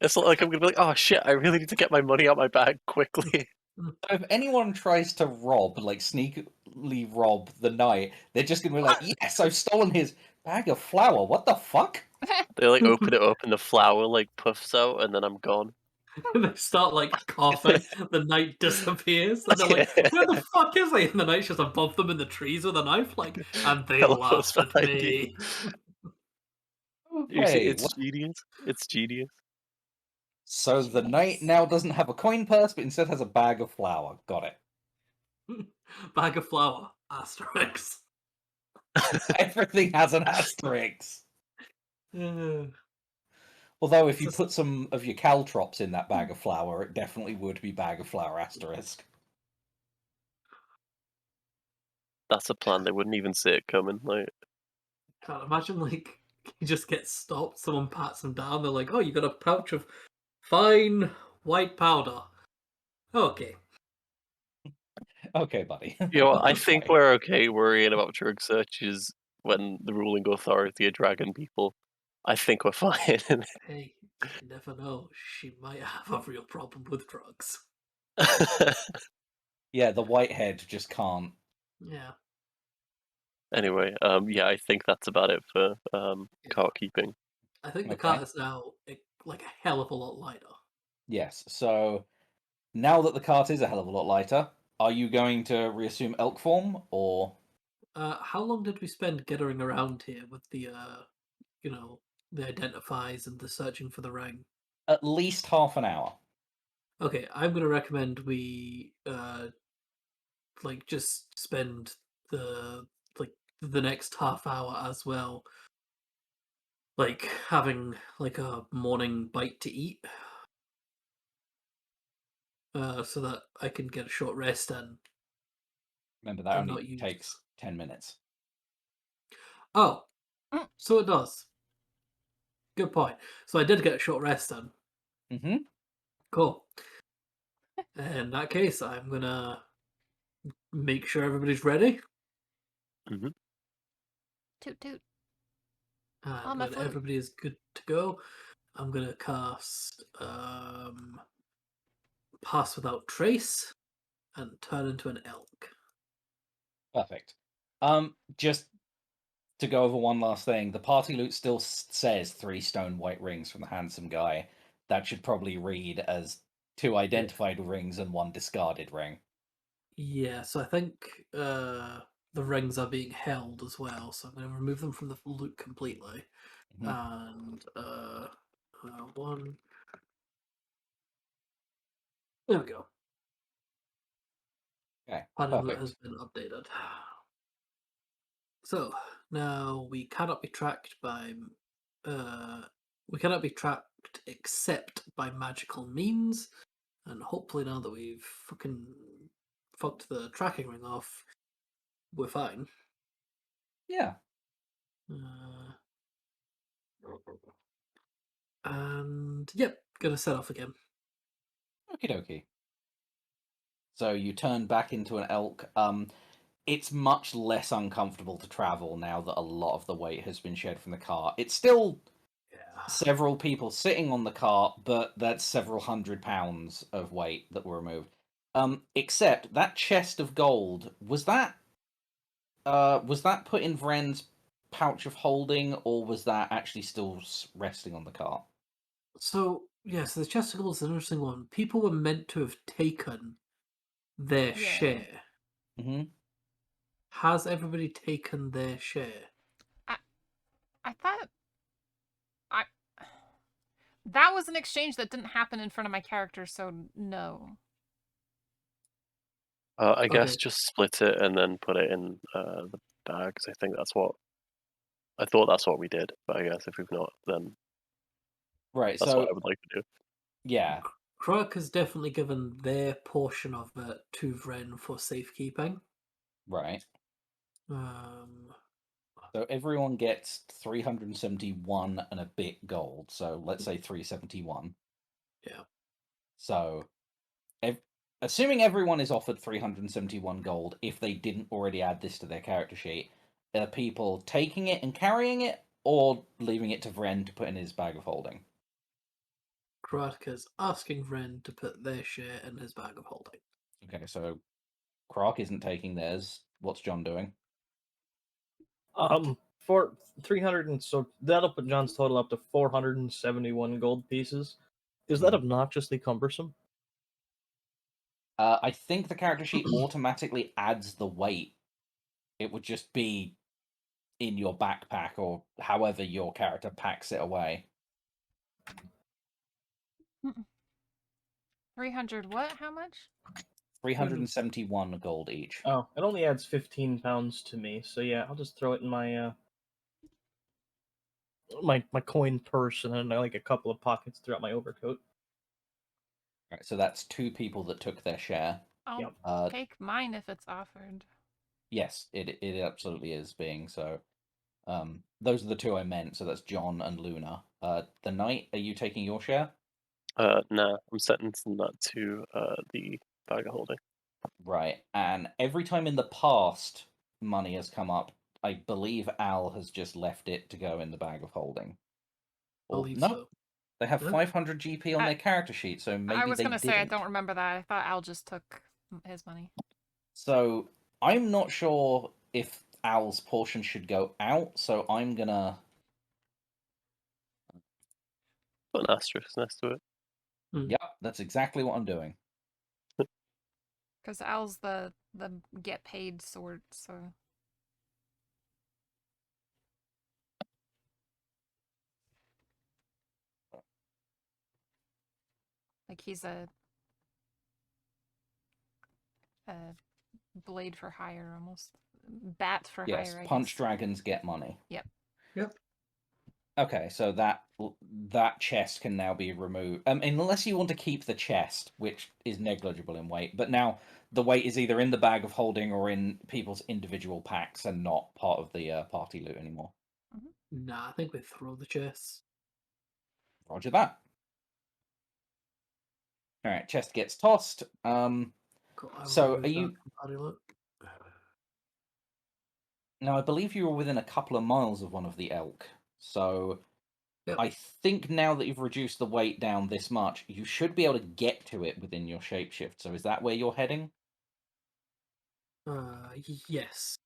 It's not like I'm gonna be like, oh shit, I really need to get my money out my bag quickly. So if anyone tries to rob, like sneakily rob the knight, they're just gonna be like, yes, I've stolen his bag of flour. What the fuck? They like open it up and the flour like puffs out, and then I'm gone. And they start like coughing. The knight disappears. And they're like, where the fuck is he? And the knight's just above them in the trees with a knife. Like, and they Teleports laughed at behind you. me. You see, Okay, it's genius. It's genius. so the knight now doesn't have a coin purse, but instead has a bag of flour. Got it. Bag of flour. Asterix. Everything has an asterisk. Although if you It's put some of your caltrops in that bag of flour, it definitely would be bag of flour asterisk. That's a plan. They wouldn't even see it coming. Like, Can't imagine, like, you just get stopped, someone pats them down, they're like, oh, you got a pouch of fine white powder. Okay. Okay, buddy. you know, I think Okay. we're okay worrying about drug searches when the ruling authority are dragging people. I think we're fine. Hey, you never know. She might have a real problem with drugs. Yeah, the whitehead just can't. Yeah. Anyway, yeah, I think that's about it for cart keeping. I think the Okay. cart is now like a hell of a lot lighter. Yes, so now that the cart is a hell of a lot lighter, are you going to reassume elk form, or... How long did we spend getting around here with the, the identifies and the searching for the ring? At least half an hour. Okay, I'm gonna recommend we just spend the the next half hour as well, like having like a morning bite to eat, so that I can get a short rest and Remember, that not only use. takes 10 minutes. Oh, Mm. so it does. Good point. So I did get a short rest then. Mm-hmm. Cool. In that case, I'm gonna make sure everybody's ready. Mm-hmm. Toot toot. And my when flute. everybody is good to go, I'm gonna cast Pass Without Trace and turn into an elk. Perfect. Just to go over one last thing, the party loot still says 3 stone white rings from the handsome guy. That should probably read as 2 identified rings and 1 discarded ring. Yeah, so I think the rings are being held as well, so I'm going to remove them from the loot completely. And one. There we go. Okay, Pattern loot perfect. has been updated. So now we cannot be tracked by. We cannot be tracked except by magical means, and hopefully now that we've fucking fucked the tracking ring off, we're fine. Yeah. And yep, gonna set off again. Okie dokie. So you turn back into an elk. It's much less uncomfortable to travel now that a lot of the weight has been shed from the car. It's still several people sitting on the cart, but that's several hundred pounds of weight that were removed. Except that chest of gold, was that put in Vren's pouch of holding, or was that actually still resting on the cart? So, yes, the chest of gold is an interesting one. People were meant to have taken their Yeah. share. Mm-hmm. Has everybody taken their share? I thought that was an exchange that didn't happen in front of my character, so no. I guess Okay. just split it and then put it in the bags. I think that's what I thought. That's what we did. But I guess if we've not, then Right. that's So what I would like to do. yeah. Croak has definitely given their portion of it to Vren for safekeeping. Right. Um, So everyone gets 371 and a bit gold. So let's say 371. yeah. So, assuming everyone is offered 371 gold, if they didn't already add this to their character sheet, are people taking it and carrying it, or leaving it to Vren to put in his bag of holding? Croak is asking Vren to put their share in his bag of holding. Okay, so Croc isn't taking theirs. What's John doing? For 300 and so that'll put John's total up to 471 gold pieces. Is that obnoxiously cumbersome? I think the character sheet automatically adds the weight. It would just be in your backpack or however your character packs it away. 300 what? How much? 371 gold each. Oh, it only adds 15 pounds to me, so yeah, I'll just throw it in my my coin purse, and then I like a couple of pockets throughout my overcoat. Right, so that's 2 people that took their share. I'll take mine if it's offered. Yes, it absolutely is being so. Those are the 2 I meant. So that's John and Luna. The Knight, are you taking your share? Nah, I'm sentencing that to the bag of holding. Right, and every time in the past money has come up, I believe Al has just left it to go in the bag of holding. Or Believe no, so. they have No? 500 GP on their character sheet, so maybe I was they gonna didn't. say I don't remember that. I thought Al just took his money. So I'm not sure if Al's portion should go out, so I'm gonna. Put an asterisk next to it. Yep, that's exactly what I'm doing. Because Al's the get paid sort, so. Like he's a blade for hire almost. Bat for Yes, hire, I punch guess. dragons get money. Yep. Yep. Okay, so that chest can now be removed. Unless you want to keep the chest, which is negligible in weight. But now the weight is either in the bag of holding or in people's individual packs and not part of the party loot anymore. Nah, I think we throw the chests. Roger that. All right, chest gets tossed. Cool, So are you? Look. Now I believe you were within a couple of miles of one of the elk. So Yep. I think now that you've reduced the weight down this much, you should be able to get to it within your shapeshift. So is that where you're heading? Yes.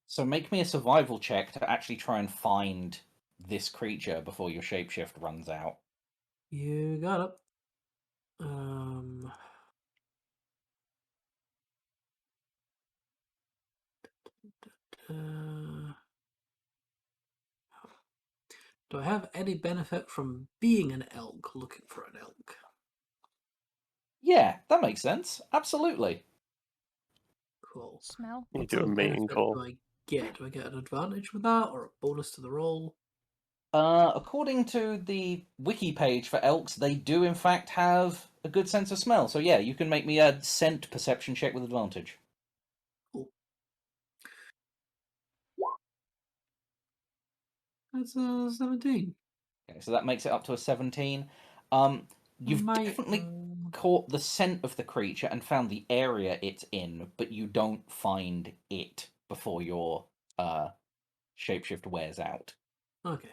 So make me a survival check to actually try and find this creature before your shapeshift runs out. You got it. Do I have any benefit from being an elk looking for an elk? Yeah, that makes sense. Absolutely. Cool. Smell. You What do sort a of mating benefit call. do I get? Do I get an advantage with that, or a bonus to the roll? According to the wiki page for elks, they do in fact have a good sense of smell. So yeah, you can make me a scent perception check with advantage. Cool. That's a 17. Okay, so that makes it up to a 17. You've definitely caught the scent of the creature and found the area it's in, but you don't find it before your shapeshift wears out. Okay.